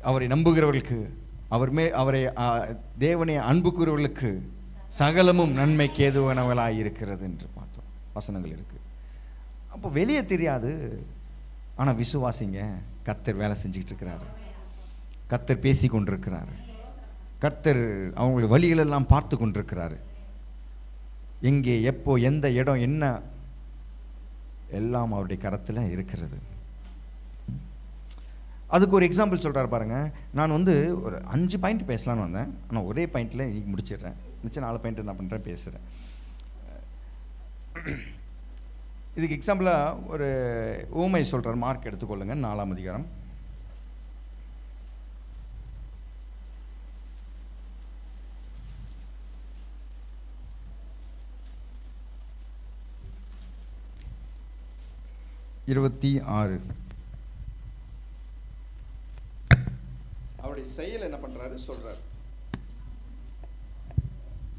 அவரை நம்புகிறவர்களுக்கு, அவரை தேவனை அன்பு கூறுவர்களுக்கு சகலமும் நன்மைக்கு ஏதுவானவர்களாக இருக்கிறது என்று பார்த்தோம், வசனங்கள் இருக்கு. அப்போ வெளியே தெரியாது, ஆனால் விசுவாசிங்க, கர்த்தர் வேலை செஞ்சுக்கிட்டு இருக்கிறாரு, கர்த்தர் பேசி கொண்டிருக்கிறாரு, கர்த்தர் அவங்களுடைய வழிகளெல்லாம் பார்த்து கொண்டிருக்கிறாரு. எங்கே, எப்போ, எந்த இடம், என்ன, எல்லாம் அவருடைய கரத்தில் இருக்கிறது. அதுக்கு ஒரு எக்ஸாம்பிள் சொல்கிறார் பாருங்க. நான் ஒரு 5 பாயிண்ட் பேசலான்னு வந்தேன், ஆனால் ஒரே பாயிண்டில் இன்னைக்கு முடிச்சிடுறேன். மிச்சம் 4 பாயிண்ட் என்ன பண்ணுறேன், பேசுகிறேன். இதுக்கு எக்ஸாம்பிளாக ஒரு ஊமை சொல்கிறார். மார்க் எடுத்துக்கொள்ளுங்க, 4ஆம் அதிகாரம். அவருடைய செயல் என்ன பண்றாரு சொல்றாரு.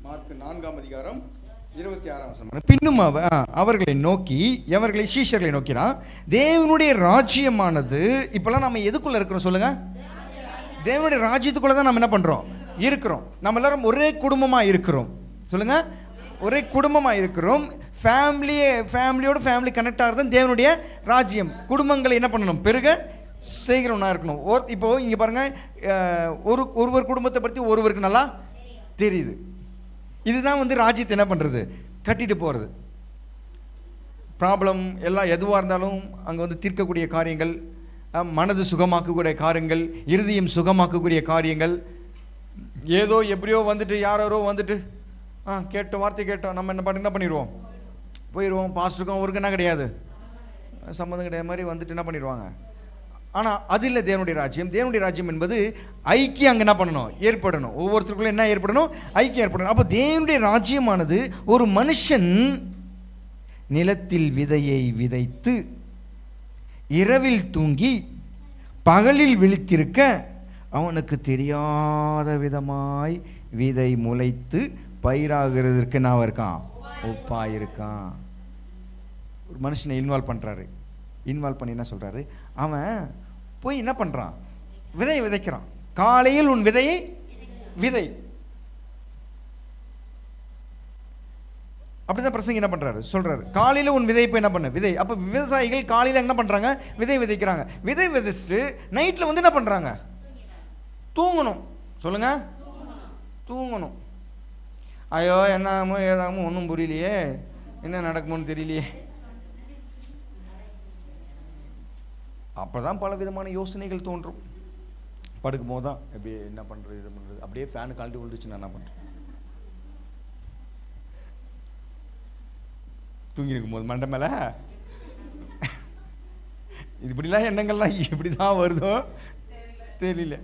மார்க் 4ஆம் அதிகாரம் 26ஆம் வசனம். பின்னும் அவர்களை நோக்கி, எவர்களை? சீஷர்களை நோக்கினா, தேவனுடைய ராஜ்யமானது, இப்பெல்லாம் நம்ம எதுக்குள்ள இருக்கிறோம் சொல்லுங்க? தேவனுடைய ராஜ்யத்துக்குள்ள தான் நம்ம என்ன பண்றோம், இருக்கிறோம். நம்ம எல்லாரும் ஒரே குடும்பமா இருக்கிறோம், சொல்லுங்க, ஒரே குடும்பமா இருக்கிறோம். ஃபேமிலியோட ஃபேமிலி கனெக்ட் ஆகிறது தேவனுடைய ராஜ்யம். குடும்பங்களை என்ன பண்ணணும், பெருக செய்கிறோம்னா இருக்கணும். இப்போ இங்கே பாருங்க, ஒருவர் குடும்பத்தை பற்றி ஒருவருக்கு நல்லா தெரியுது. இதுதான் ராஜ்யத்தை என்ன பண்ணுறது, கட்டிட்டு போகிறது. ப்ராப்ளம் எல்லாம் எதுவாக இருந்தாலும் அங்கே தீர்க்கக்கூடிய காரியங்கள், மனது சுகமாக்கக்கூடிய காரியங்கள், இருதயம் சுகமாக்கக்கூடிய காரியங்கள், ஏதோ எப்படியோ யாரோ கேட்ட வார்த்தை கேட்டோம், நம்ம என்ன பண்ணிடுவோம், போயிடுவோம். பாஸ்டருக்கும் அவருக்கு என்ன கிடையாது, சம்மந்தம் கிடையாது மாதிரி என்ன பண்ணிடுவாங்க. ஆனால் அது இல்லை தேவனுடைய ராஜ்யம். தேவனுடைய ராஜ்யம் என்பது ஐக்கியம் அங்கே என்ன பண்ணணும், ஏற்படணும். ஒவ்வொருத்தருக்குள்ள என்ன ஏற்படணும், ஐக்கியம் ஏற்படணும். அப்போ தேவனுடைய ராஜ்யமானது, ஒரு மனுஷன் நிலத்தில் விதையை விதைத்து இரவில் தூங்கி பகலில் விழித்திருக்க அவனுக்கு தெரியாத விதமாய் விதை முளைத்து பயிராகிறதுக்கு நான் இருக்கான், ஒப்பா இருக்கான். ஒரு மனுஷனை இன்வால்வ் பண்ணுறாரு. இன்வால்வ் பண்ணி என்ன சொல்கிறாரு, அவன் போய் என்ன பண்ணுறான், விதையை விதைக்கிறான். காலையில் உன் விதையை விதை. அப்படிதான் பிரசங்க என்ன பண்ணுறாரு சொல்கிறாரு, காலையில் உன் விதையை போய் என்ன பண்ண, விதை. அப்போ விவசாயிகள் காலையில் என்ன பண்ணுறாங்க, விதை விதைக்கிறாங்க. விதை விதைச்சிட்டு நைட்டில் என்ன பண்ணுறாங்க, தூங்கணும். சொல்லுங்க, தூங்கணும். ஐயோ என்னாமோ ஏதாமோ ஒன்றும் புரியலையே, என்ன நடக்குமோன்னு தெரியலையே. அப்போ தான் பல விதமான யோசனைகள் தோன்றும். படுக்கும் போது தான் எப்படி என்ன பண்ணுறது, இது பண்ணுறது, அப்படியே ஃபேனு கழட்டி விழுந்துச்சு, நான் என்ன பண்ணுறேன். தூங்கிருக்கும் போது மண்டை மேலே இப்படிலாம் எண்ணங்கள்லாம் எப்படி தான் வருதோ தெரியல.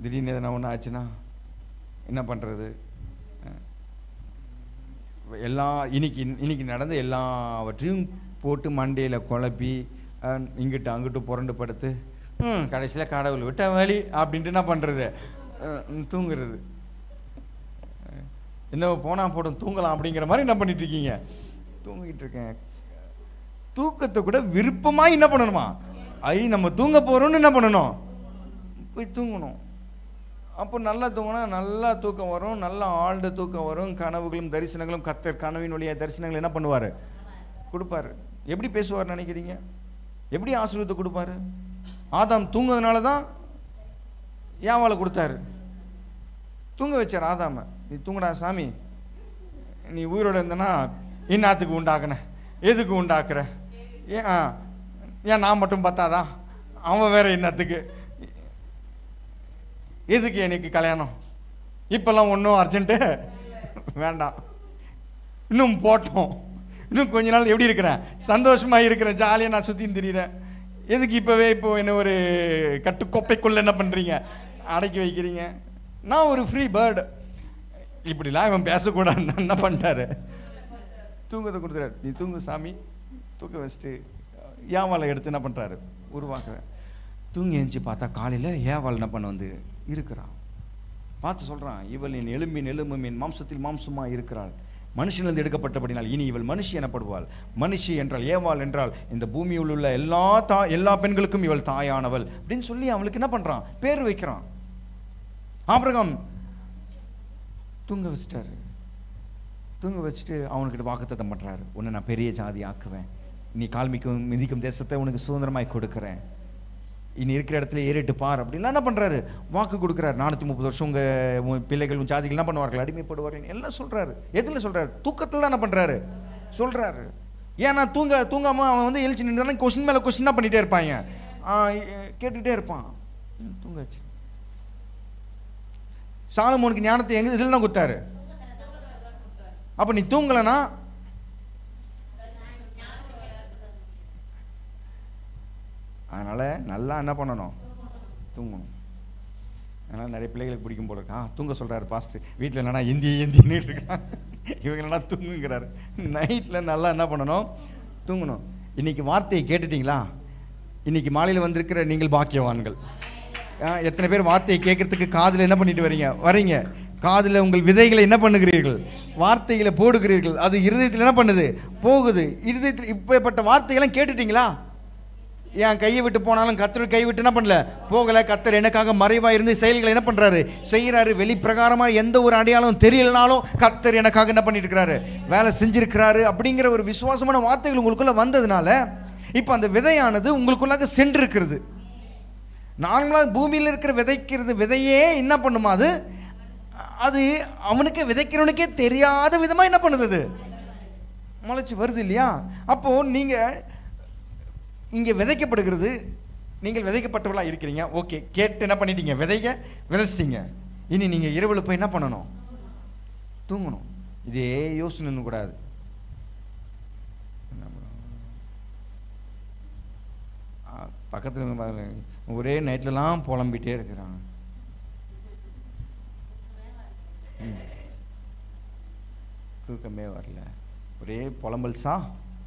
திடீர்னு எதனா ஒன்று ஆச்சுன்னா என்ன பண்ணுறது. இன்னைக்கு நடந்த எல்லாவற்றையும் போட்டு மண்டையில் குழப்பி இங்கிட்டு அங்கிட்டு புரண்டு படுத்து கடைசியில் கடவுள் விட்ட வழி அப்படின்ட்டு என்ன பண்ணுறது, தூங்குறது. என்ன போனால் போடும் தூங்கலாம் அப்படிங்கிற மாதிரி என்ன பண்ணிட்டு இருக்கீங்க, தூங்கிட்டு இருக்கேன். தூக்கத்தை கூட விருப்பமாக என்ன பண்ணணுமா, நம்ம தூங்க போகிறோன்னு என்ன பண்ணணும், போய் தூங்கணும். அப்போ நல்லா தூங்கினா நல்லா தூக்கம் வரும், நல்லா ஆழ்ந்த தூக்கம் வரும். கனவுகளும் தரிசனங்களும் கர்த்தர் கனவின் வழியாக தரிசனங்கள் என்ன பண்ணுவார்? கொடுப்பாரு. எப்படி பேசுவார் நினைக்கிறீங்க? எப்படி ஆசீர்வாதத்தை கொடுப்பாரு? ஆதாம் தூங்குறதுனால தான் ஏவாளை கொடுத்தாரு. தூங்க வச்சார் ஆதாம. நீ தூங்குடா சாமி, நீ உயிரோடு இருந்தனா இன்னாத்துக்கு உண்டாக்குன, எதுக்கு உண்டாக்குற? ஏன் நான் மட்டும் பார்த்தாதா? அவன் வேற இன்னத்துக்கு, எதுக்கு எனக்கு கல்யாணம்? இப்பெல்லாம் ஒன்றும் அர்ஜென்ட்டு வேண்டாம், இன்னும் போட்டோம், இன்னும் கொஞ்ச நாள் எப்படி இருக்கிறேன்? சந்தோஷமாக இருக்கிறேன், ஜாலியாக நான் சுற்றின்னு திரிகிறேன். எதுக்கு இப்போ என்ன ஒரு கட்டுக்கோப்பைக்குள்ளே என்ன பண்ணுறீங்க, அடக்கி வைக்கிறீங்க? நான் ஒரு ஃப்ரீ பேர்டு. இப்படிலாம் இவன் பேசக்கூடாதுன்னு என்ன பண்ணிட்டாரு? தூங்கத்தை கொடுத்துறாரு. நீ தூங்கு சாமி. தூக்க வச்சுட்டு ஏவாளை எடுத்து என்ன பண்ணுறாரு? உருவாக்குறேன். தூங்கி எழுந்துச்சி பார்த்தா காலையில் ஏவாள் என்ன பண்ண வந்து இருக்கிறான். பார்த்து சொல்கிறான், இவள் என் எலும்பின் எலும்பும் என் மாம்சத்தில் மாம்சமாக இருக்கிறாள், மனுஷனிலிருந்து எடுக்கப்பட்டபடினால் இனி இவள் மனுஷி எனப்படுவாள். மனுஷி என்றால் ஏவாள் என்றால் இந்த பூமியில் உள்ள எல்லா பெண்களுக்கும் இவள் தாயானவள் அப்படின்னு சொல்லி அவளுக்கு என்ன பண்ணுறான்? பேர் வைக்கிறான். ஆபிரகாம் தூங்க வச்சுட்டாரு. தூங்க வச்சுட்டு அவனுக்கிட்ட வாக்குத்தத்தம் பண்ணுறாரு, உன்னை நான் பெரிய ஜாதி ஆக்குவேன், நீ கால்மிக்கும் மிதிக்கும் தேசத்தை உனக்கு சுதந்திரமாய் கொடுக்குறேன், இனி இருக்கிற இடத்துல ஏறிட்டு பார் அப்படின்லாம் என்ன பண்ணுறாரு? வாக்கு கொடுக்குறாரு. 430 வருஷம் உங்கள் பிள்ளைகள் உன் ஜாதிகள் என்ன பண்ணுவார்கள்? அடிமைப்படுவார்கள் எல்லாம் சொல்கிறாரு. எதில் சொல்கிறாரு? தூக்கத்தில் தான் என்ன பண்ணுறாரு? சொல்கிறாரு. ஏன்னா தூங்காமல் அவன் வந்து எழுச்சி நின்றாலும் கொஸ்டின் மேலே கொஸ்டின் என்ன பண்ணிகிட்டே இருப்பாங்க, கேட்டுக்கிட்டே இருப்பான். தூங்க வச்சு சாலமோனுக்கு ஞானத்தை இதில் தான் கொடுத்தாரு. அப்போ நீ தூங்கலைன்னா அதனால் நல்லா என்ன பண்ணணும்? தூங்கணும். அதனால் நிறைய பிள்ளைகளுக்கு பிடிக்கும் போல இருக்கா, தூங்க சொல்கிறாரு பாஸ்டர். வீட்டில் என்னன்னா இந்தின்னு இருக்கான், இவங்க என்னன்னா தூங்குங்கிறாரு. நைட்டில் நல்லா என்ன பண்ணணும்? தூங்கணும். இன்றைக்கி வார்த்தையை கேட்டுட்டிங்களா? இன்றைக்கி மாலையில் வந்திருக்கிற நீங்கள் பாக்கியவான்கள். எத்தனை பேர் வார்த்தையை கேட்கறதுக்கு காதில் என்ன பண்ணிட்டு வரீங்க? காதில் உங்கள் விதைகளை என்ன பண்ணுகிறீர்கள்? வார்த்தைகளை போடுகிறீர்கள். அது இருதயத்தில் என்ன பண்ணுது? போகுது. இருதயத்தில் இப்படிப்பட்ட வார்த்தைகள்லாம் கேட்டுட்டிங்களா? என் கையை விட்டு போனாலும் கர்த்தர் கை விட்டு என்ன பண்ணல போகலை. கர்த்தர் எனக்காக மறைவாக இருந்து செயல்களை என்ன பண்ணுறாரு? செய்கிறாரு. வெளிப்பிரகாரமாக எந்த ஒரு அடையாளம் தெரியலனாலும் கர்த்தர் எனக்காக என்ன பண்ணிட்டு இருக்கிறாரு? வேலை செஞ்சிருக்கிறாரு. அப்படிங்கிற ஒரு விசுவாசமான வார்த்தைகள் உங்களுக்குள்ள வந்ததுனால இப்போ அந்த விதையானது உங்களுக்குள்ளாக சென்றிருக்கிறது. நார்மலாக பூமியில் இருக்கிற விதையே என்ன பண்ணுமா? அது அவனுக்கு விதைக்கிறவனுக்கே தெரியாத விதமாக என்ன பண்ணுது? முளைச்சி வருது இல்லையா? அப்போது நீங்கள் இங்கே விதைக்கப்படுகிறது, நீங்கள் விதைக்கப்பட்டவர்களாக இருக்கிறீங்க. ஓகே, கேட்டு என்ன பண்ணிட்டீங்க? விதைச்சிட்டீங்க. இனி நீங்கள் இரவில் போய் என்ன பண்ணணும்? தூங்கணும். இதே யோசனை கூடாது. பக்கத்தில் ஒரே நைட்லலாம் புலம்பிகிட்டே இருக்கிறாங்க. தூக்கமே வரல, ஒரே புலம்பல்ஸா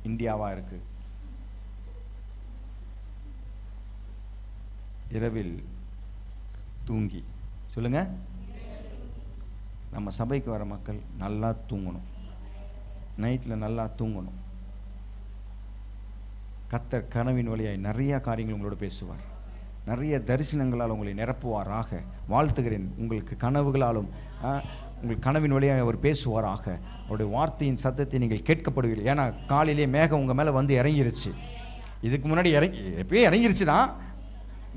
இந்தியாவாக இருக்குது. இரவில் தூங்கி சொல்லுங்க, நம்ம சபைக்கு வர மக்கள் நல்லா தூங்கணும். நைட்டில் நல்லா தூங்கணும். கர்த்தர் கனவின் வழியாய் நிறைய காரியங்கள் உங்களோட பேசுவார். நிறைய தரிசனங்களால் உங்களை நிரப்புவாராக. வாழ்த்துகிறேன். உங்களுக்கு கனவுகளாலும் உங்கள் கனவின் வழியாக அவர் பேசுவாராக. அவருடைய வார்த்தையின் சத்தத்தை நீங்கள் கேட்கப்படுவீர்கள். ஏன்னா காலையிலே மேகம் உங்கள் மேலே வந்து இறங்கிருச்சு. இதுக்கு முன்னாடி எப்பயே இறங்கிருச்சு தான்,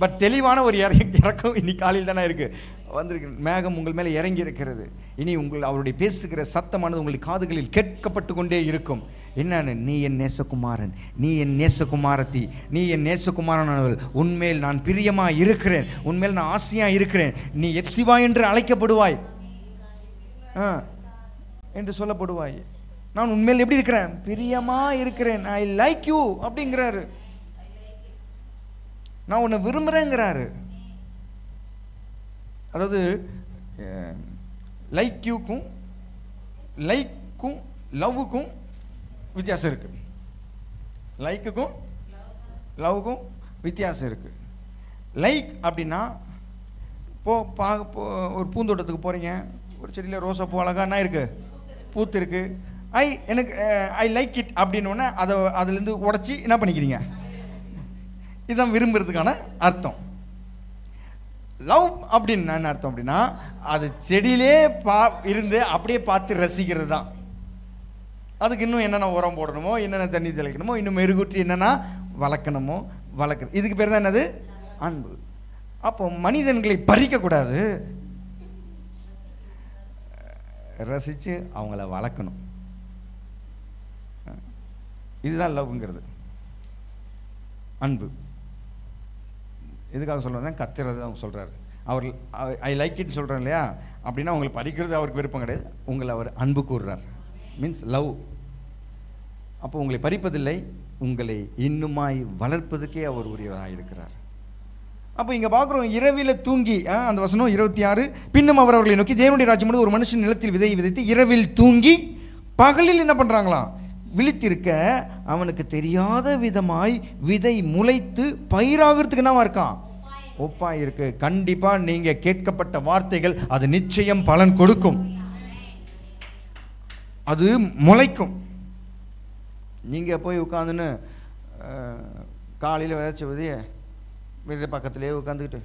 பட் தெளிவான ஒரு இறக்கம் இன்னைக்கு காலையில் தானே இருக்குது, வந்திருக்கு. மேகம் உங்கள் மேலே இறங்கி இருக்கிறது. இனி அவருடைய பேசுகிற சத்தமானது உங்கள் காதுகளில் கேட்கப்பட்டு கொண்டே இருக்கும். என்னன்னு? நீ என் நேசகுமாரன், நீ என் நேசகுமாரத்தி, நீ என் நேசகுமாரனானவள், உன்மேல் நான் பிரியமாக இருக்கிறேன், உன்மேல் நான் ஆசையாக இருக்கிறேன், நீ எப்சிவா என்று அழைக்கப்படுவாய் என்று சொல்லப்படுவாய். நான் உன்மேல் எப்படி இருக்கிறேன்? பிரியமாக இருக்கிறேன். ஐ லைக் யூ அப்படிங்கிறாரு. நான் உன்னை விரும்புகிறேங்கிறாரு. அதாவது லைக்கும் லவ்வுக்கும் வித்தியாசம் இருக்குது. லைக்குக்கும் லவ்வுக்கும் வித்தியாசம் இருக்குது. லைக் அப்படின்னா ஒரு பூந்தோட்டத்துக்கு போகிறீங்க, ஒரு செடியில் ரோசா பூ அழகாக என்ன இருக்குது? பூத்து இருக்குது. ஐ லைக் இட் அப்படின்னோடனே அதுலேருந்து உடச்சி என்ன பண்ணிக்கிறீங்க? இதுதான் விரும்புறதுக்கான அர்த்தம். லவ் அப்படின்னு என்ன அர்த்தம் அப்படின்னா, அது செடியிலே இருந்து அப்படியே பார்த்து ரசிக்கிறது தான். அதுக்கு இன்னும் என்னென்ன உரம் போடணுமோ, என்னென்ன தண்ணி தெளிக்கணுமோ, இன்னும் மெருகூற்றி என்னென்னா வளர்க்கணுமோ வளர்க்குறது. இதுக்கு பேர் தான் என்னது? அன்பு. அப்போ மனிதன்களை பறிக்கக்கூடாது, ரசித்து அவங்கள வளர்க்கணும். இதுதான் லவ்ங்கிறது, அன்பு. எதுக்காக சொல்கிறேன்? கத்துறது அவங்க சொல்கிறாரு. அவர் ஐ லைக் இட் சொல்கிறேன் இல்லையா? அப்படின்னா அவங்களை பறிக்கிறது அவருக்கு விருப்பம் கிடையாது, உங்களை அவர் அன்பு கூறுறார், மீன்ஸ் லவ். அப்போ உங்களை பறிப்பதில்லை, உங்களை இன்னுமாய் வளர்ப்பதுக்கே அவர் உரியவராக இருக்கிறார். அப்போ இங்கே பார்க்குறோம், இரவில் தூங்கி, அந்த வசனம் 26, பின்னும் அவர் அவர்களை நோக்கி, தேவனுடைய ராஜ்யம் ஒரு மனுஷன் நிலத்தில் விதையை விதைத்து இரவில் தூங்கி பகலில் என்ன பண்ணுறாங்களாம்? விழித்திருக்க அவனுக்கு தெரியாத விதமாய் விதை முளைத்து பயிராகிறதுக்கு என்னவா இருக்கான்? ஒப்பா இருக்கு. கண்டிப்பாக நீங்கள் கேட்கப்பட்ட வார்த்தைகள் அது நிச்சயம் பலன் கொடுக்கும், அது முளைக்கும். நீங்கள் போய் உட்காந்துன்னு காலையில் விதைச்ச விதை பக்கத்துலேயே உட்காந்துக்கிட்டு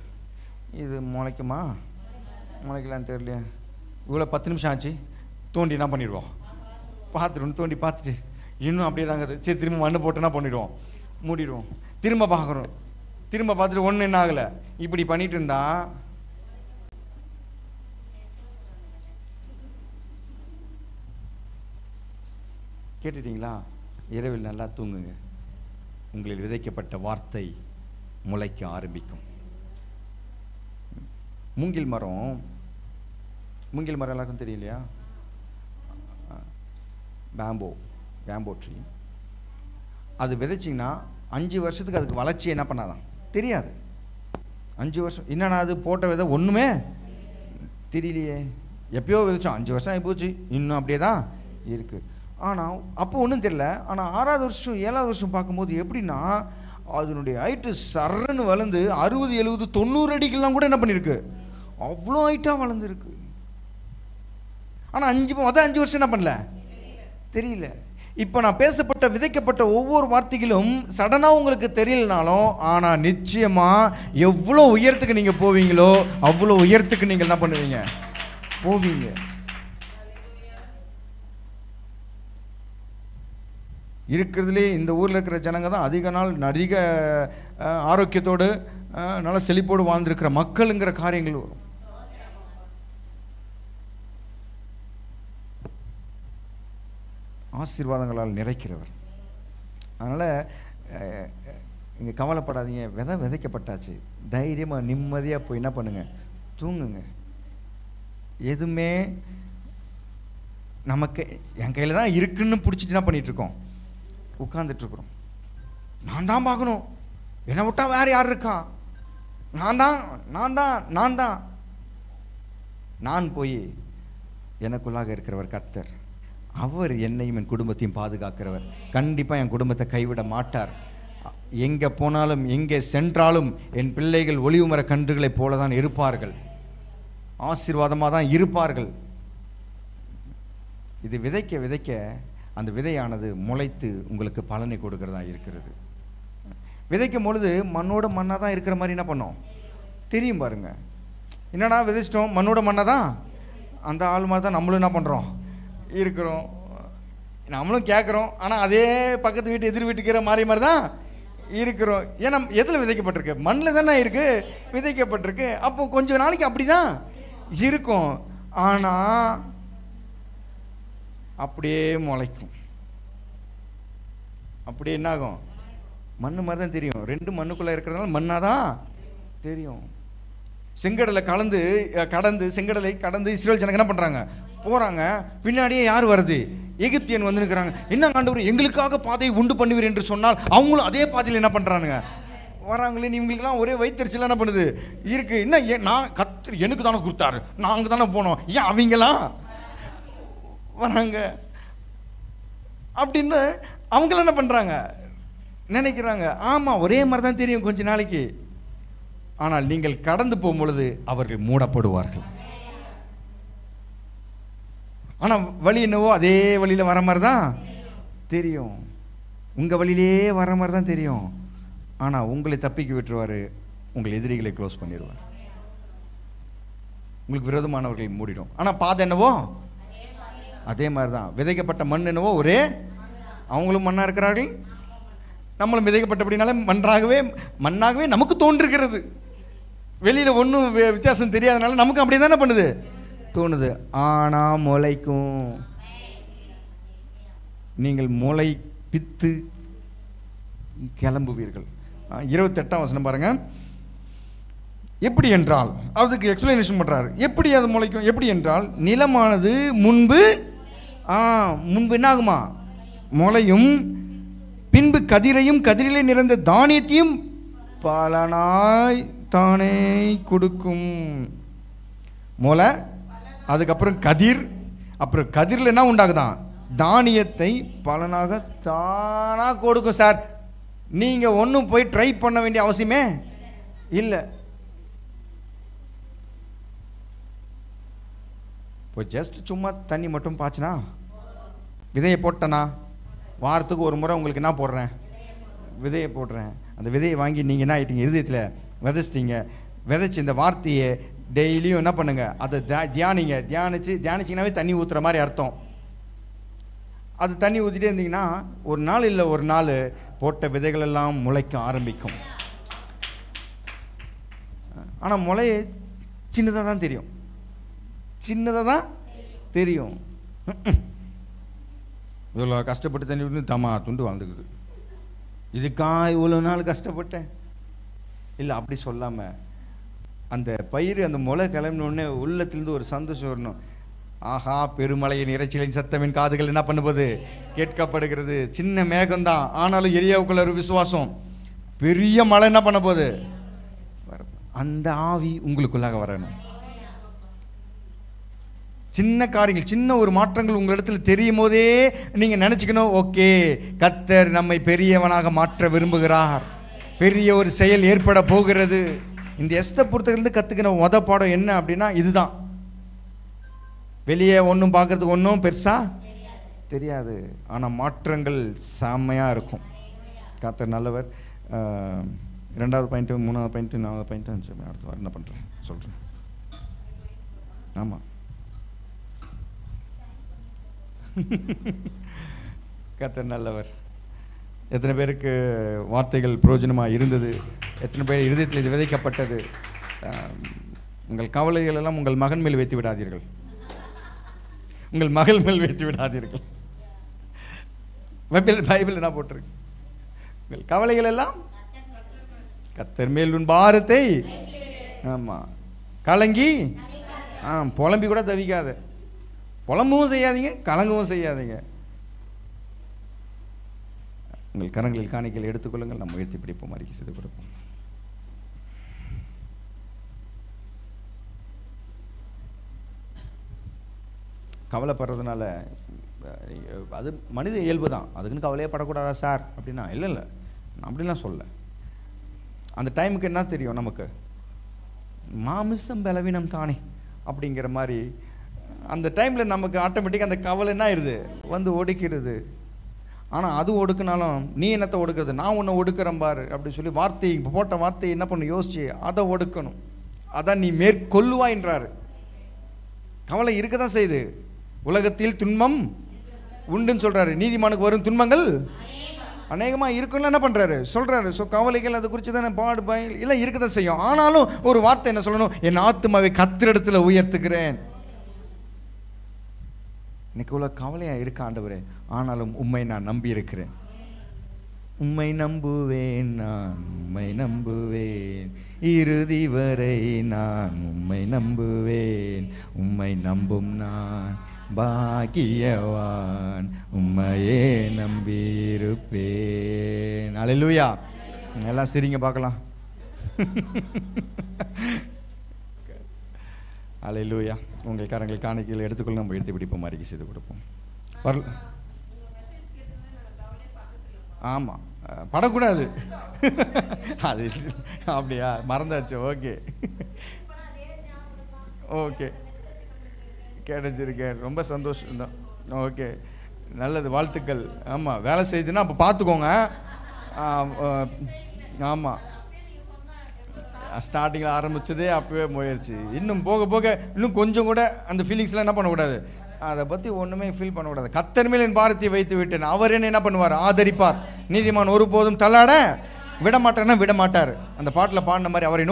இது முளைக்குமா முளைக்கலான்னு தெரியலையே, இவ்வளோ 10 நிமிஷம் ஆச்சு, தோண்டி என்ன பண்ணிடுவோம்? பார்த்துட்டு தோண்டி பார்த்துட்டு இன்னும் அப்படியே தாங்க, சரி திரும்ப மண்ணு போட்டு என்ன பண்ணிடுவோம்? மூடிடுவோம். திரும்ப பார்க்குறோம், திரும்ப பார்த்துட்டு ஒன்றும் என்ன ஆகலை. இப்படி பண்ணிட்டு இருந்தா கேட்டுட்டீங்களா? இரவில் நல்லா தூங்குங்க, உங்களில் விதைக்கப்பட்ட வார்த்தை முளைக்க ஆரம்பிக்கும். மூங்கில் மரம் எல்லாருக்கும் தெரியலையா? பேம்போ ட்ரீ. அது விதைச்சிங்கன்னா 5 வருஷத்துக்கு அதுக்கு வளர்ச்சி என்ன பண்ணாதான் தெரியாது. 5 வருஷம் என்னன்னா அது போட்ட விதை ஒன்றுமே தெரியலையே, எப்பயோ விதைச்சோம், 5 வருஷம் ஆகி போச்சு, இன்னும் அப்படியே தான் இருக்குது. ஆனால் அப்போ ஒன்றும் தெரியல. ஆனால் 6வது வருஷம் 7வது வருஷம் பார்க்கும்போது எப்படின்னா அதனுடைய ஹைட்டு சர்றன்னு வளர்ந்து 60, 70, 90 அடிக்கெல்லாம் கூட என்ன பண்ணியிருக்கு, அவ்வளோ ஹைட்டாக வளர்ந்துருக்கு. ஆனால் 5 வருஷம் என்ன பண்ணல தெரியல. இப்போ நான் பேசப்பட்ட விதைக்கப்பட்ட ஒவ்வொரு வார்த்தைகளும் சடனாக உங்களுக்கு தெரியலனாலும், ஆனால் நிச்சயமாக எவ்வளோ உயரத்துக்கு நீங்கள் போவீங்களோ அவ்வளோ உயரத்துக்கு நீங்கள் என்ன பண்ணுவீங்க? போவீங்க. இருக்கிறதுலே இந்த ஊரில் இருக்கிற ஜனங்க தான் அதிக நாள் அதிக ஆரோக்கியத்தோடு நல்ல செழிப்போடு வாழ்ந்திருக்கிற மக்களுங்கிற காரியங்கள் வரும். ஆசீர்வாதங்களால் நிறைக்கிறவர். அதனால் இங்கே கவலைப்படாதீங்க, விதைக்கப்பட்டாச்சு, தைரியமாக நிம்மதியாக போய் என்ன பண்ணுங்க? தூங்குங்க. எதுவுமே நமக்கு என் கையில் தான் இருக்குன்னு பிடிச்சிட்டு என்ன பண்ணிகிட்ருக்கோம்? உட்காந்துட்ருக்குறோம். நான் தான் பார்க்கணும், என்னை விட்டால் வேறு யார் இருக்கா? நான் போய் எனக்குள்ளாக இருக்கிறவர் கர்த்தர், அவர் என்னையும் என் குடும்பத்தையும் பாதுகாக்கிறவர். கண்டிப்பாக என் குடும்பத்தை கைவிட மாட்டார். எங்கே போனாலும் எங்கே சென்றாலும் என் பிள்ளைகள் ஒளிவு மர கன்றுகளைப் போல தான் இருப்பார்கள், ஆசீர்வாதமாக தான் இருப்பார்கள். இது விதைக்க விதைக்க அந்த விதையானது முளைத்து உங்களுக்கு பலனை கொடுக்கிறதா இருக்கிறது. விதைக்கும் பொழுது மண்ணோட மண்ணாக தான் இருக்கிற மாதிரி என்ன பண்ணோம் தெரியும் பாருங்க. என்னடா விதைச்சிட்டோம், மண்ணோட மண்ணாக தான், அந்த ஆள் மாதிரி தான் நம்மளும் என்ன பண்ணுறோம் இருக்கிறோம், நம்மளும் கேட்குறோம். ஆனால் அதே பக்கத்து வீட்டு எதிர் வீட்டுக்கிற மாதிரி தான் இருக்கிறோம். ஏன்னா எதில் விதைக்கப்பட்டிருக்கு? மண்ணில் தானே இருக்குது விதைக்கப்பட்டிருக்கு. அப்போ கொஞ்சம் நாளைக்கு அப்படி தான் இருக்கும். ஆனால் அப்படியே முளைக்கும், அப்படியே என்ன ஆகும்? மண்ணு மாதிரி தான் தெரியும். 2 மண்ணுக்குள்ளே இருக்கிறதுனால மண்ணாக தான் தெரியும். செங்கடலை செங்கடலை கடந்து இஸ்ரேல் ஜனங்க என்ன பண்ணுறாங்க? போகிறாங்க. பின்னாடியே யார் வருது? எகிப்தியன் வந்து நிற்கிறாங்க. என்ன ஆண்டவர் எங்களுக்காக பாதையை உண்டு பண்ணுவீர் என்று சொன்னால் அவங்களும் அதே பாதையில் என்ன பண்ணுறானுங்க வராங்களே. இவங்களுக்குலாம் ஒரே வயிற்றுச்சல் என்ன பண்ணுது இருக்குது. என்ன நான் கர்த்தர் எனக்கு தானே கொடுத்தாரு, நாங்கள் தானே போனோம், ஏன் அவங்களாம் வராங்க அப்படின்னு அவங்கள என்ன பண்ணுறாங்க நினைக்கிறாங்க. ஆமாம், ஒரே மாதிரி தான் தெரியும் கொஞ்ச நாளைக்கு. ஆனால் நீங்கள் கடந்து போகும் பொழுது அவர்கள் மூடப்படுவார்கள். ஆனால் வழி என்னவோ அதே வழியில் வர மாதிரி தான் தெரியும், உங்கள் வழியிலே வர மாதிரி தான் தெரியும். ஆனால் உங்களை தப்பிக்க விட்டுருவார், உங்கள் எதிரிகளை க்ளோஸ் பண்ணிடுவார். உங்களுக்கு விரோதமானவர்கள் மூடிடும். ஆனால் பாதை என்னவோ அதே மாதிரி தான். விதைக்கப்பட்ட மண் என்னவோ ஒரே, அவங்களும் மண்ணாக இருக்கிறார்கள், நம்மளும் விதைக்கப்பட்டபடினால மண்ணாகவே நமக்கு தோன்றுகிறது. வெளியில் ஒன்றும் வித்தியாசம் தெரியாதனால நமக்கு அப்படி தானே பண்ணுது, தோணுது. ஆனால் முளைக்கும். நீங்கள் முளைப்பித்து கிளம்புவீர்கள். 28ஆம் வசனம் பாருங்க. எப்படி என்றால், அதுக்கு எக்ஸ்பிளனேஷன் பண்றாரு. எப்படி அது முளைக்கும்? எப்படி என்றால், நிலமானது முன்பு என்ன ஆகுமா? முளையும். பின்பு கதிரையும் கதிரிலே நிறைந்த தானியத்தையும் பலனாய் தானே கொடுக்கும். முளை, அதுக்கப்புறம் கதிர், அப்புறம் கதிரில் என்ன உண்டாகுதான்? தானியத்தை பலனாக தானா கொடுக்கும். சார், நீங்க ஒன்றும் போய் ட்ரை பண்ண வேண்டிய அவசியமே இல்லை. இப்போ ஜஸ்ட் சும்மா தண்ணி மட்டும் பாய்ச்சினா, விதையை போட்டனா, வாரத்துக்கு ஒரு முறை உங்களுக்கு என்ன போடுறேன்? விதையை போடுறேன். அந்த விதையை வாங்கி நீங்கள் என்ன ஆகிட்டீங்க? இருதயத்தில் விதைச்சிட்டீங்க. விதைச்சி இந்த வார்த்தையை டெய்லியும் என்ன பண்ணுங்க? அதை தியானிச்சிங்கனாவே தண்ணி ஊற்றுற மாதிரி அர்த்தம். அது தண்ணி ஊற்றிட்டே இருந்தீங்கன்னா ஒரு நாள் இல்லை ஒரு நாள் போட்ட விதைகள் எல்லாம் முளைக்க ஆரம்பிக்கும். ஆனால் முளைய சின்னதாக தான் தெரியும், சின்னதாக தான் தெரியும். இவ்வளோ கஷ்டப்பட்டு தண்ணி ஊற்றி தமா துண்டு வாழ்ந்துக்குது, இதுக்காக இவ்வளோ நாள் கஷ்டப்பட்டேன். இல்லை, அப்படி சொல்லாமல் அந்த பயிர் அந்த முளை கிளம்பினோடனே உள்ளத்திலிருந்து ஒரு சந்தோஷம் வரணும். ஆஹா, பெருமலையின் இறைச்சிகளின் சத்தமின் காதுகள் என்ன பண்ணுவது? கேட்கப்படுகிறது. சின்ன மேகம்தான், ஆனாலும் எலியாவுக்குள்ள ஒரு விசுவாசம். பெரிய மழை என்ன பண்ண போகுது? அந்த ஆவி உங்களுக்குள்ளாக வரணும். சின்ன காரியங்கள், சின்ன ஒரு மாற்றங்கள் உங்களிடத்துல தெரியும் போதே நீங்க நினைச்சுக்கணும், ஓகே, கர்த்தர் நம்மை பெரியவனாக மாற்ற விரும்புகிறார், பெரிய ஒரு செயல் ஏற்பட போகிறது. இந்த எஸ்தர் புத்தகத்திலிருந்து கத்துக்கின பாடம் என்ன அப்படின்னா இதுதான். வெளியே ஒன்றும் பார்க்கறதுக்கு ஒன்றும் பெருசா தெரியாது, ஆனால் மாற்றங்கள் செம்மையாக இருக்கும். கர்த்தர் நல்லவர். 2வது பாயிண்ட், 3வது பாயிண்ட், 4வது பாயிண்ட், அடுத்த வாரம் என்ன பண்ணுறேன் சொல்கிறேன். ஆமாம், கர்த்தர் நல்லவர். எத்தனை பேருக்கு வார்த்தைகள் பிரயோஜனமாக இருந்தது? எத்தனை பேர் இருதயத்தில் இது விதைக்கப்பட்டது? உங்கள் கவலைகள் எல்லாம் உங்கள் மகன் மேல் வைத்து விடாதீர்கள், உங்கள் மகள் மேல் வைத்து விடாதீர்கள். பைபிள் என்ன போட்டிருக்கு? உங்கள் கவலைகள் எல்லாம் கர்த்தர் மேல் உன் பாரத்தை. ஆமாம், கலங்கி புலம்பி கூட தவிக்காத. புலம்பவும் செய்யாதீங்க, கலங்கவும் செய்யாதீங்க. உங்கள் கரங்களில் காணிக்கையில் எடுத்துக்கொள்ளுங்கள். நம்ம முயற்சி பிடிப்போம், அறிக்கை செய்து கொடுப்போம். கவலைப்படுறதுனால அது மனித இயல்பு தான். அதுக்குன்னு கவலையே படக்கூடாதா சார் அப்படின்னா? இல்லை இல்லை, நான் அப்படிலாம் சொல்ல. அந்த டைமுக்கு என்ன தெரியும் நமக்கு? மாமிசம் பலவீனம் தானே அப்படிங்கிற மாதிரி அந்த டைமில் நமக்கு ஆட்டோமேட்டிக்காக அந்த கவலை என்ன ஆயிடுது? வந்து ஒடுக்கிறது. ஆனால் அது ஒடுக்குனாலும் நீ என்னத்தை ஒடுக்கிறது? நான் உன்னை ஒடுக்கிறேன் பாரு அப்படி சொல்லி வார்த்தை போட்ட வார்த்தையை என்ன பண்ணு யோசிச்சு அதை ஒடுக்கணும். அதான் நீ மேற்கொள்ளுவாயின்றாரு. கவலை இருக்க தான் செய்யுது. உலகத்தில் துன்பம் உண்டுன்னு சொல்றாரு. நீதிமானுக்கு வரும் துன்பங்கள் அநேகமாக இருக்குன்னு என்ன பண்ணுறாரு சொல்கிறாரு. ஸோ கவலைகள் அதை குறித்து தானே பாடு பயல் இல்லை இருக்க தான் செய்யும். ஆனாலும் ஒரு வார்த்தை என்ன சொல்லணும்? என் ஆத்துமாவை கர்த்தரிடத்தில் உயர்த்துகிறேன். எனக்கு இவ்வளோ கவலையாக இருக்க ஆண்டவரே, ஆனாலும் உம்மை நான் நம்பி இருக்கிறேன். உம்மை நம்புவேன், நான் உம்மை நம்புவேன், இறுதி வரை நான் உம்மை நம்புவேன். உம்மை நம்பும் நான் பாக்கியவான், உம்மையே நம்பியிருப்பேன். அல்லேலூயா. எல்லாம் சிரிங்க பார்க்கலாம். அல்லேலூயா. உங்கள் கரங்கள் காணிக்கையில் எடுத்துக்கொள்ள நம்ம எடுத்து பிடிப்போம், அறிக்கை செய்து கொடுப்போம். ஆமாம், படக்கூடாது. அது அப்படியா? மறந்தாச்சு. ஓகே ஓகே, கிடைச்சிருக்கேன். ரொம்ப சந்தோஷம் தான். ஓகே, நல்லது, வாழ்த்துக்கள். ஆமாம், வேலை செய்யுதுன்னா அப்போ பார்த்துக்கோங்க. ஆமாம் ஸ்டார்டிங்கில் ஆரம்பிச்சதே அப்பவே முயற்சி. இன்னும் போக போக இன்னும் கொஞ்சம் கூட அந்த ஃபீலிங்ஸ்லாம் என்ன பண்ணக்கூடாது, அதை பற்றி ஒன்றுமே ஃபீல் பண்ணக்கூடாது. கர்த்தர் மேல் என் பாரத்தை வைத்து விட்டேன், அவர் என்ன பண்ணுவார், ஆதரிப்பார். நீதிமான் ஒருபோதும் தள்ளாட விட மாட்டார்னா விட மாட்டார். அந்த பாட்டில் பாடின மாதிரி அவரை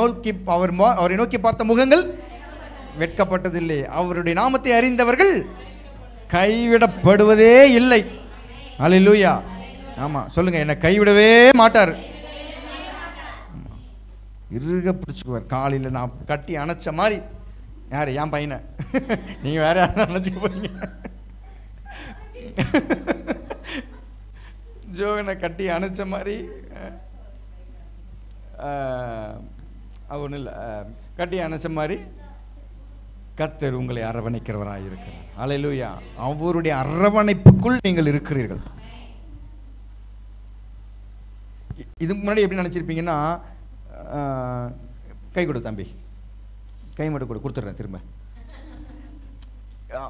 நோக்கி பார்த்த முகங்கள் வெட்கப்பட்டதில்லை, அவருடைய நாமத்தை அறிந்தவர்கள் கைவிடப்படுவதே இல்லை. அல்லேலூயா. ஆமாம், சொல்லுங்க, என்னை கைவிடவே மாட்டார். இறுக பிடிச்சிக்குவார். காலையில் நான் கட்டி அணைச்ச மாதிரி. யார்? என் பையனை. நீங்கள் வேற யாரும் நினச்சிக்க போறீங்க. ஜோகனை கட்டி அணைச்ச மாதிரி ஒன்றும் இல்லை, கட்டி அணைச்ச மாதிரி கர்த்தர் உங்களை அரவணைக்கிறவராக இருக்கிறார். அல்லேலூயா. அவருடைய அரவணைப்புக்குள் நீங்கள் இருக்கிறீர்கள். இதுக்கு முன்னாடி எப்படி நினச்சிருப்பீங்கன்னா, கை கொடு தம்பி, கை மட்டும் கொடுத்துட்றேன் திரும்ப,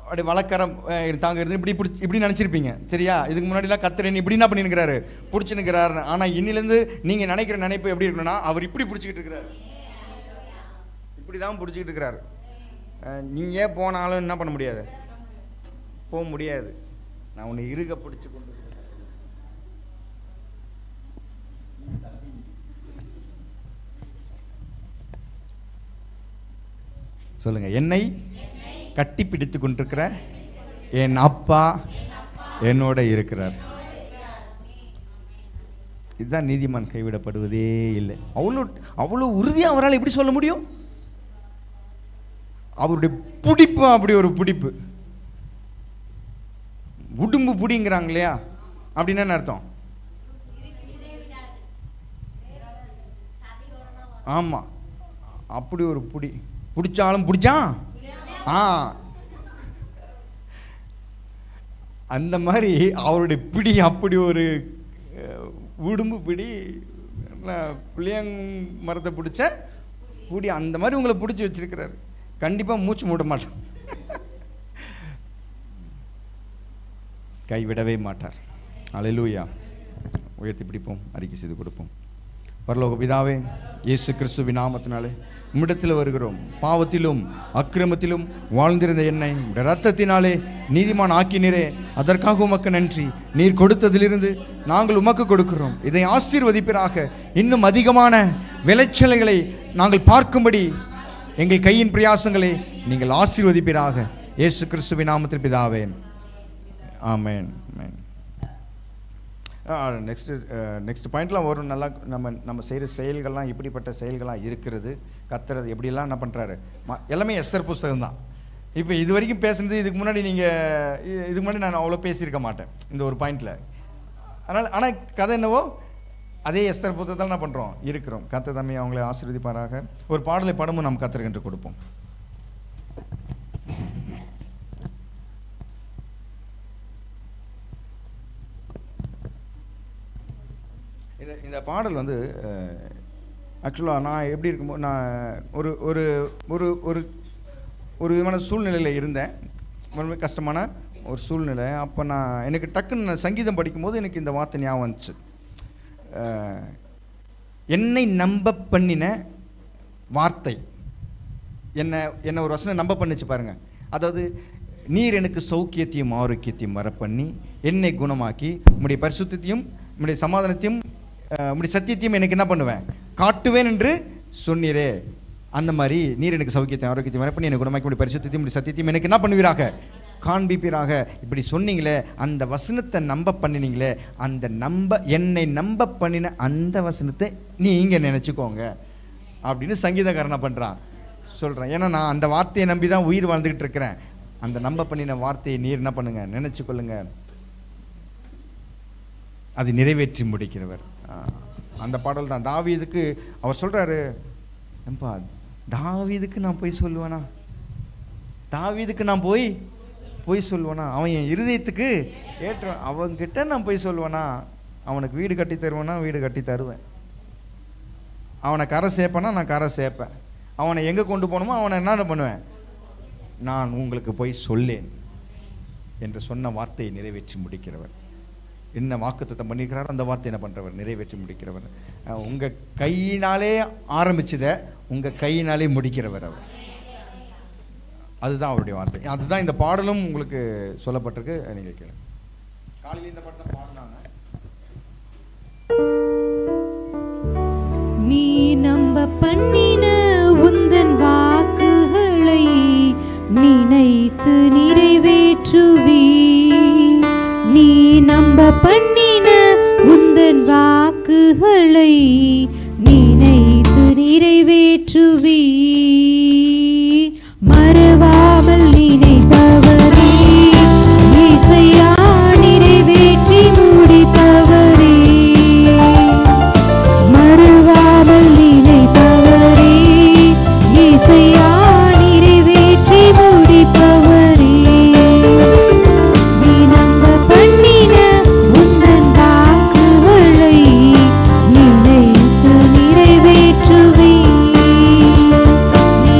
அப்படி வழக்கரம் தாங்க இருந்து இப்படி பிடிச்சி இப்படி நினச்சிருப்பீங்க. சரியா? இதுக்கு முன்னாடிலாம் கர்த்தர் இப்படி என்ன பண்ணிருக்கிறாரு, பிடிச்சிருக்கிறாரு. ஆனால் இன்னிலேருந்து நீங்கள் நினைக்கிற நினைப்பு எப்படி இருக்கணும்னா, அவர் இப்படி பிடிச்சிக்கிட்டு இருக்கிறாரு, இப்படி தான் பிடிச்சிக்கிட்டு இருக்கிறாரு. நீங்கள் போனாலும் என்ன பண்ண முடியாது, போக முடியாது. நான் உன்னை இறுக பிடிச்சி கொண்டு சொல்லுங்க, என்னை கட்டி பிடித்து கொண்டிருக்கிற என் அப்பா என்னோட இருக்கிறார். இதுதான் நீதிமான் கைவிடப்படுவதே இல்லை. அவ்வளோ உறுதியாக அவரால் எப்படி சொல்ல முடியும்? அவருடைய பிடிப்பு அப்படி ஒரு பிடிப்பு. உடும்பு பிடிங்கிறாங்க இல்லையா, அப்படின்னு என்ன அர்த்தம்? ஆமா, அப்படி ஒரு பிடி. பிடிச்சாலும் பிடிச்சான். அந்த மாதிரி அவருடைய பிடி அப்படி ஒரு உடும்பு பிடி. புளியங் மரத்தை பிடிச்ச பிடி, அந்த மாதிரி உங்களை பிடிச்சி வச்சிருக்கிறாரு. கண்டிப்பாக மூச்சு மூட மாட்டார், கைவிடவே மாட்டார். அல்லேலூயா. உயர்த்தி பிடிப்போம், அறிக்கை செய்து கொடுப்போம். பரலோக பிதாவே, இயேசு கிறிஸ்துவின் நாமத்தினாலே உம்மிடத்தில் வருகிறோம். பாவத்திலும் அக்கிரமத்திலும் வாழ்ந்திருந்த என்னை இரத்தத்தினாலே நீதிமான் ஆக்கினீரே, அதற்காக உமக்கு நன்றி. நீர் கொடுத்ததிலிருந்து நாங்கள் உமக்கு கொடுக்கிறோம். இதை ஆசீர்வதிப்பீராக. இன்னும் அதிகமான விளைச்சல்களை நாங்கள் பார்க்கும்படி எங்கள் கையின் பிரயாசங்களை நீங்கள் ஆசீர்வதிப்பீராக. இயேசு கிறிஸ்துவின் நாமத்தில் பிதாவே, ஆமென். நெக்ஸ்ட் பாயிண்ட்லாம் வரும். நல்லா நம்ம செய்கிற செயல்கள்லாம் இப்படிப்பட்ட செயல்களாக இருக்கிறது. கர்த்தர் எப்படிலாம் என்ன பண்ணுறாரு, எல்லாமே எஸ்தர் புஸ்தகம் தான். இப்போ இது வரைக்கும் பேசுனது, இதுக்கு முன்னாடி நான் அவ்வளோ பேசியிருக்க மாட்டேன் இந்த ஒரு பாயிண்டில். ஆனால் கதை என்னவோ அதே எஸ்தர் புத்தகத்தில் என்ன பண்ணுறோம், இருக்கிறோம். கர்த்தர் தம்மை அவங்களை ஆசீர்வதிப்பாராக. ஒரு பாடலை படமும் நாம் கர்த்தருக்கு கொடுப்போம். இந்த பாடல் வந்து ஆக்சுவலாக நான் எப்படி இருக்கும்போது, நான் ஒரு ஒரு ஒரு ஒரு ஒரு விதமான சூழ்நிலையில் இருந்தேன். ரொம்ப கஷ்டமான ஒரு சூழ்நிலை. அப்போ எனக்கு டக்குன்னு சங்கீதம் படிக்கும்போது எனக்கு இந்த வார்த்தை ஞாபகம் வந்துச்சு. என்னை நம்ப பண்ணின வார்த்தை, என்ன ஒரு வசனம் நம்ப பண்ணிச்சு பாருங்கள். அதாவது, நீர் எனக்கு சௌக்கியத்தையும் ஆரோக்கியத்தையும் வர பண்ணி என்னை குணமாக்கி உம்முடைய பரிசுத்தத்தையும் உம்முடைய சமாதானத்தையும் உம்முடைய சத்தியத்தையும் எனக்கு என்ன பண்ணுவேன், காட்டுவேன் என்று சொன்னீரே. அந்த மாதிரி நீர் எனக்கு சௌக்கியத்தையும் ஆரோக்கியத்தையும் வர பண்ணி என்னை குணமாக்கி உம்முடைய பரிசுத்தத்தையும் உம்முடைய சத்தியத்தையும் எனக்கு என்ன பண்ணுவீராக, காண்பிப்பீராக. இப்படி சொன்னீங்களே, அந்த வசனத்தை நம்ப பண்ணினீங்களே, என்னை நம்ப பண்ணின அந்த வசனத்தை நீங்கள் நினச்சிக்கோங்க அப்படின்னு சங்கீதக்காரனை பண்ணுறான், சொல்கிறேன். ஏன்னா நான் அந்த வார்த்தையை நம்பி தான் உயிர் வாழ்ந்துக்கிட்டு இருக்கிறேன். அந்த நம்ப பண்ணின வார்த்தையை நீர் என்ன பண்ணுங்க, நினச்சிக்கொள்ளுங்க. அது நிறைவேற்றி முடிக்கிறவர். அந்த பாடல் தான் தாவீதுக்கு அவர் சொல்கிறாரு, ஏம்பா தாவீதுக்கு நான் போய் சொல்லுவேனா, தாவீதுக்கு நான் போய் சொல்லுவேனா, அவன் என் இருதயத்துக்கு ஏற்ற அவன்கிட்ட நான் போய் சொல்லுவேனா, அவனுக்கு வீடு கட்டி தருவேனா வீடு கட்டி தருவேன், அவனை கரை சேர்ப்பேனா நான் கரை சேர்ப்பேன், அவனை எங்கே கொண்டு போகணுமோ அவனை என்ன பண்ணுவேன், நான் உங்களுக்கு போய் சொல்லேன் என்று சொன்ன வார்த்தையை நிறைவேற்றி முடிக்கிறவர். என்ன வாக்குத்தத்தம் பண்ணியிருக்கிறாரோ அந்த வார்த்தை என்ன பண்ணுறவர், நிறைவேற்றி முடிக்கிறவர். உங்கள் கையினாலே ஆரம்பிச்சதை உங்கள் கையினாலே முடிக்கிறவர் அவர். அதுதான் அவருடைய வார்த்தை. அதுதான் இந்த பாடலும் உங்களுக்கு சொல்லப்பட்டிருக்கு. நீங்கள் கேளுங்க. காலையில் இந்த பாட்டை பாடினாங்க. நீ நம்ப பண்ணின உந்தன் வாக்குகளை நினைத்து நிறைவேற்றுவி. நீ நம்ப பண்ணின உந்தன் வாக்குகளை நினைத்து நிறைவேற்றுவி. மறவாமல் நினைத்தவரே இசையா நிறைவேற்றி முடித்தவரே. மறவாமல் நினைத்தவரே இசையா நிறைவேற்றி முடிப்பவரே. நீ நம்ப பண்ணின உந்தன் வாக்குகளை நினைத்து நிறைவேற்றுவி. நீ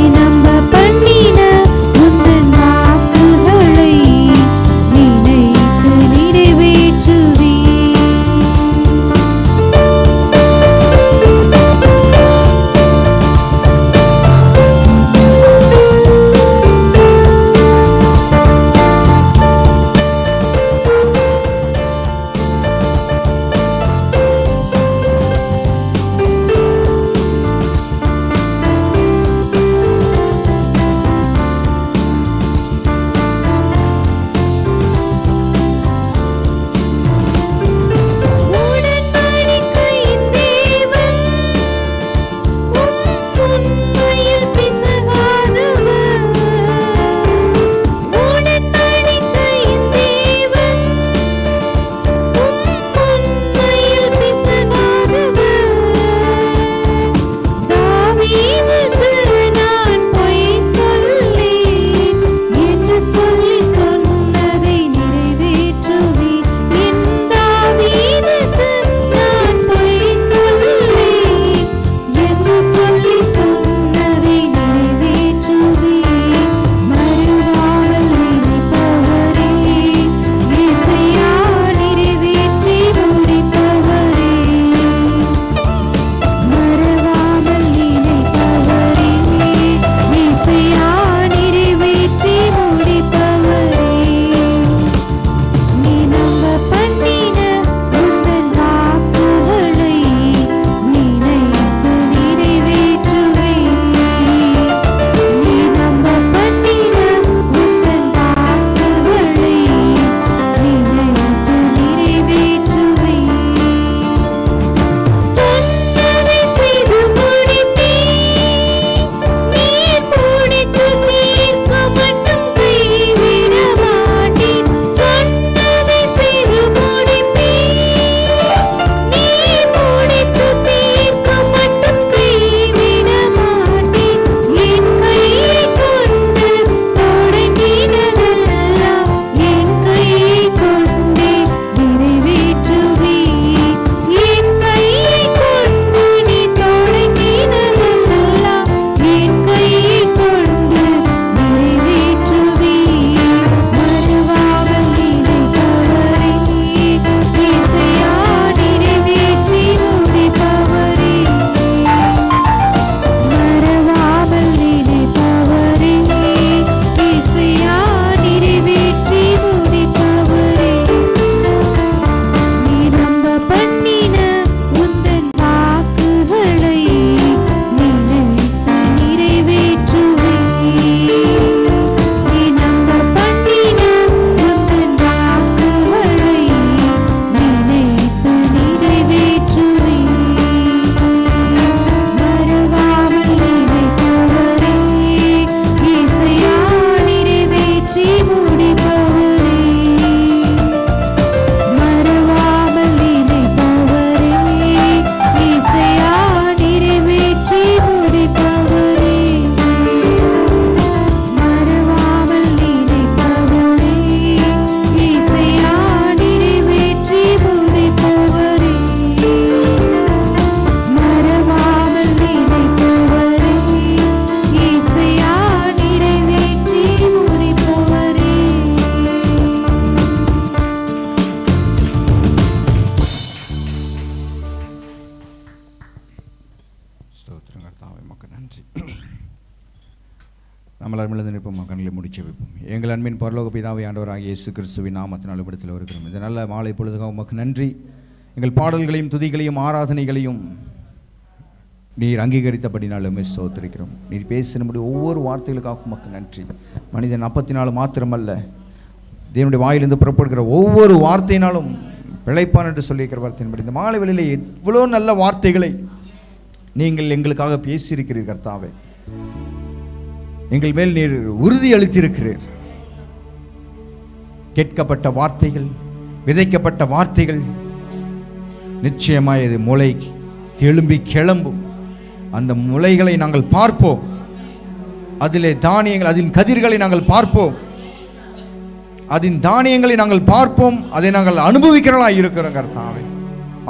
ஜெபிப்போம். எங்கள் அன்பின் பரலோக பிதாவை ஆண்டவராகிய இயேசு கிறிஸ்துவின் நாமத்தினால் இடத்தில் வருகிறோம். இந்த நல்ல மாலை பொழுதுக உமக்கு நன்றி. எங்கள் பாடல்களையும் துதிகளையும் ஆராதனைகளையும் நீர் அங்கீகரித்தபடினாலும் ஸ்தோத்திரிக்கிறோம். நீர் பேசினபடி ஒவ்வொரு வார்த்தைகளுக்காக உமக்கு நன்றி. மனிதன் அப்பத்தினாலும் மாத்திரமல்ல, தேவனுடைய வாயிலிருந்து புறப்படுகிற ஒவ்வொரு வார்த்தையினாலும் பிழைப்பான் என்று சொல்லியிருக்கிற வார்த்தையின்படி இந்த மாலை வேளையிலே எவ்வளோ நல்ல வார்த்தைகளை நீங்கள் எங்களுக்காக பேசியிருக்கிறீர் கர்த்தாவே. எங்கள் மேல் நீர் உறுதி அளித்திருக்கிறீர். கேட்கப்பட்ட வார்த்தைகள், விதைக்கப்பட்ட வார்த்தைகள் நிச்சயமாய் அது முளை தெழும்பி கிளம்பும். அந்த முளைகளை நாங்கள் பார்ப்போம், அதிலே தானியங்கள், அதன் கதிர்களை நாங்கள் பார்ப்போம், அதன் தானியங்களை நாங்கள் பார்ப்போம், அதை நாங்கள் அனுபவிக்கிறவர்களாய் இருக்கிறோம் கர்த்தாவே.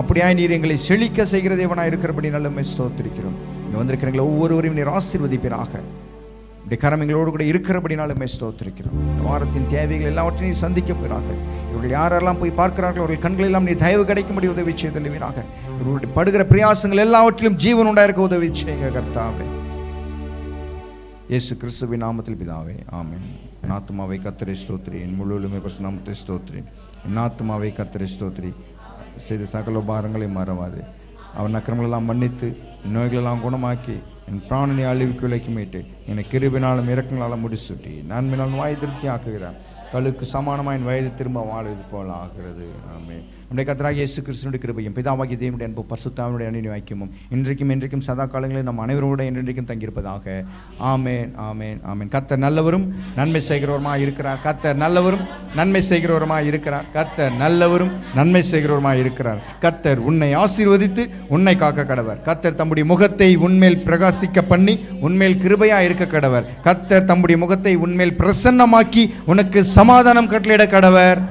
அப்படியாய் நீர் எங்களை செழிக்க செய்கிற தேவனாய் இருக்கிறபடி நல்ல ஸ்தோத்திரிக்கிறோம். இங்கே வந்திருக்கிறவங்களை ஒவ்வொருவரையும் நீர் ஆசீர்வதிப்பீராக. இப்படி கரமைகளோடு கூட இருக்கிறபடினாலும் ஸ்தோத்திரிக்கிறோம். இந்த வாரத்தின் தேவைகள் எல்லாவற்றையும் சந்திக்க போகிறாங்க. இவர்கள் யாரெல்லாம் போய் பார்க்கிறார்கள் அவர்கள் கண்கள் எல்லாம் நீ தயவு கிடைக்கும்படி உதவி செய்தல்வீராக. இவர்களுடைய படுகிற பிரயாசங்கள் எல்லாவற்றிலும் ஜீவன் உண்டாயிருக்க உதவி செய்யுங்க கர்த்தாவே. இயேசு கிறிஸ்துவின் நாமத்தில் பிதாவே, ஆமென். என் ஆத்துமாவை கர்த்தரை ஸ்தோத்திரி, என் முழுவதுமே பரிசுத்த நாமத்தை ஸ்தோத்திரி. என் ஆத்துமாவை கர்த்தரை ஸ்தோத்திரி, செய்த சகல உபகாரங்களை மறவாது. அவன் அக்கிரமங்களெல்லாம் மன்னித்து நோய்களெல்லாம் குணமாக்கி என் பிராணனை அழிவுக்கு விலைக்கு மீட்டு என்னை கிருபினாலும் இரக்கங்களால் முடிசூட்டி நன்மையினாலும் வாய் திருப்தி ஆக்குகிறார். கழுக்கு சமானமாக என் வயது திரும்ப வாழ்வது போல ஆகிறது. ஆமென். நம்முடைய கர்த்தராகிய இயேசு கிறிஸ்துவினுடைய கிருபையும் பிதாவாகிய தேவனுடைய அன்பும் பரிசுத்தாவினுடைய அன்பின் ஐக்கியமும் இன்றைக்கும் என்றைக்கும் சதா காலங்களில் நம் அனைவரோட என்றென்றைக்கும் தங்கியிருப்பதாக. ஆமென், ஆமென், ஆமென். கர்த்தர் நல்லவரும் நன்மை செய்கிறவருமாய் இருக்கிறார். கர்த்தர் நல்லவரும் நன்மை செய்கிறவருமாய் இருக்கிறார். கர்த்தர் நல்லவரும் நன்மை செய்கிறவருமாய் இருக்கிறார். கர்த்தர் உன்னை ஆசீர்வதித்து உன்னை காக்க கடவர். கர்த்தர் தம்முடைய முகத்தை உன்மேல் பிரகாசிக்க பண்ணி உன்மேல் கிருபையாக இருக்க கடவர். கர்த்தர் தம்முடைய முகத்தை உன்மேல் பிரசன்னமாக்கி உனக்கு சமாதானம் கட்டளையிட கடவர்.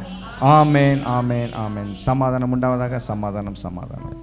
ஆமென், ஆமென், ஆமென். சமாதானம் உண்டாவதாக. சமாதானம், சமாதானம்.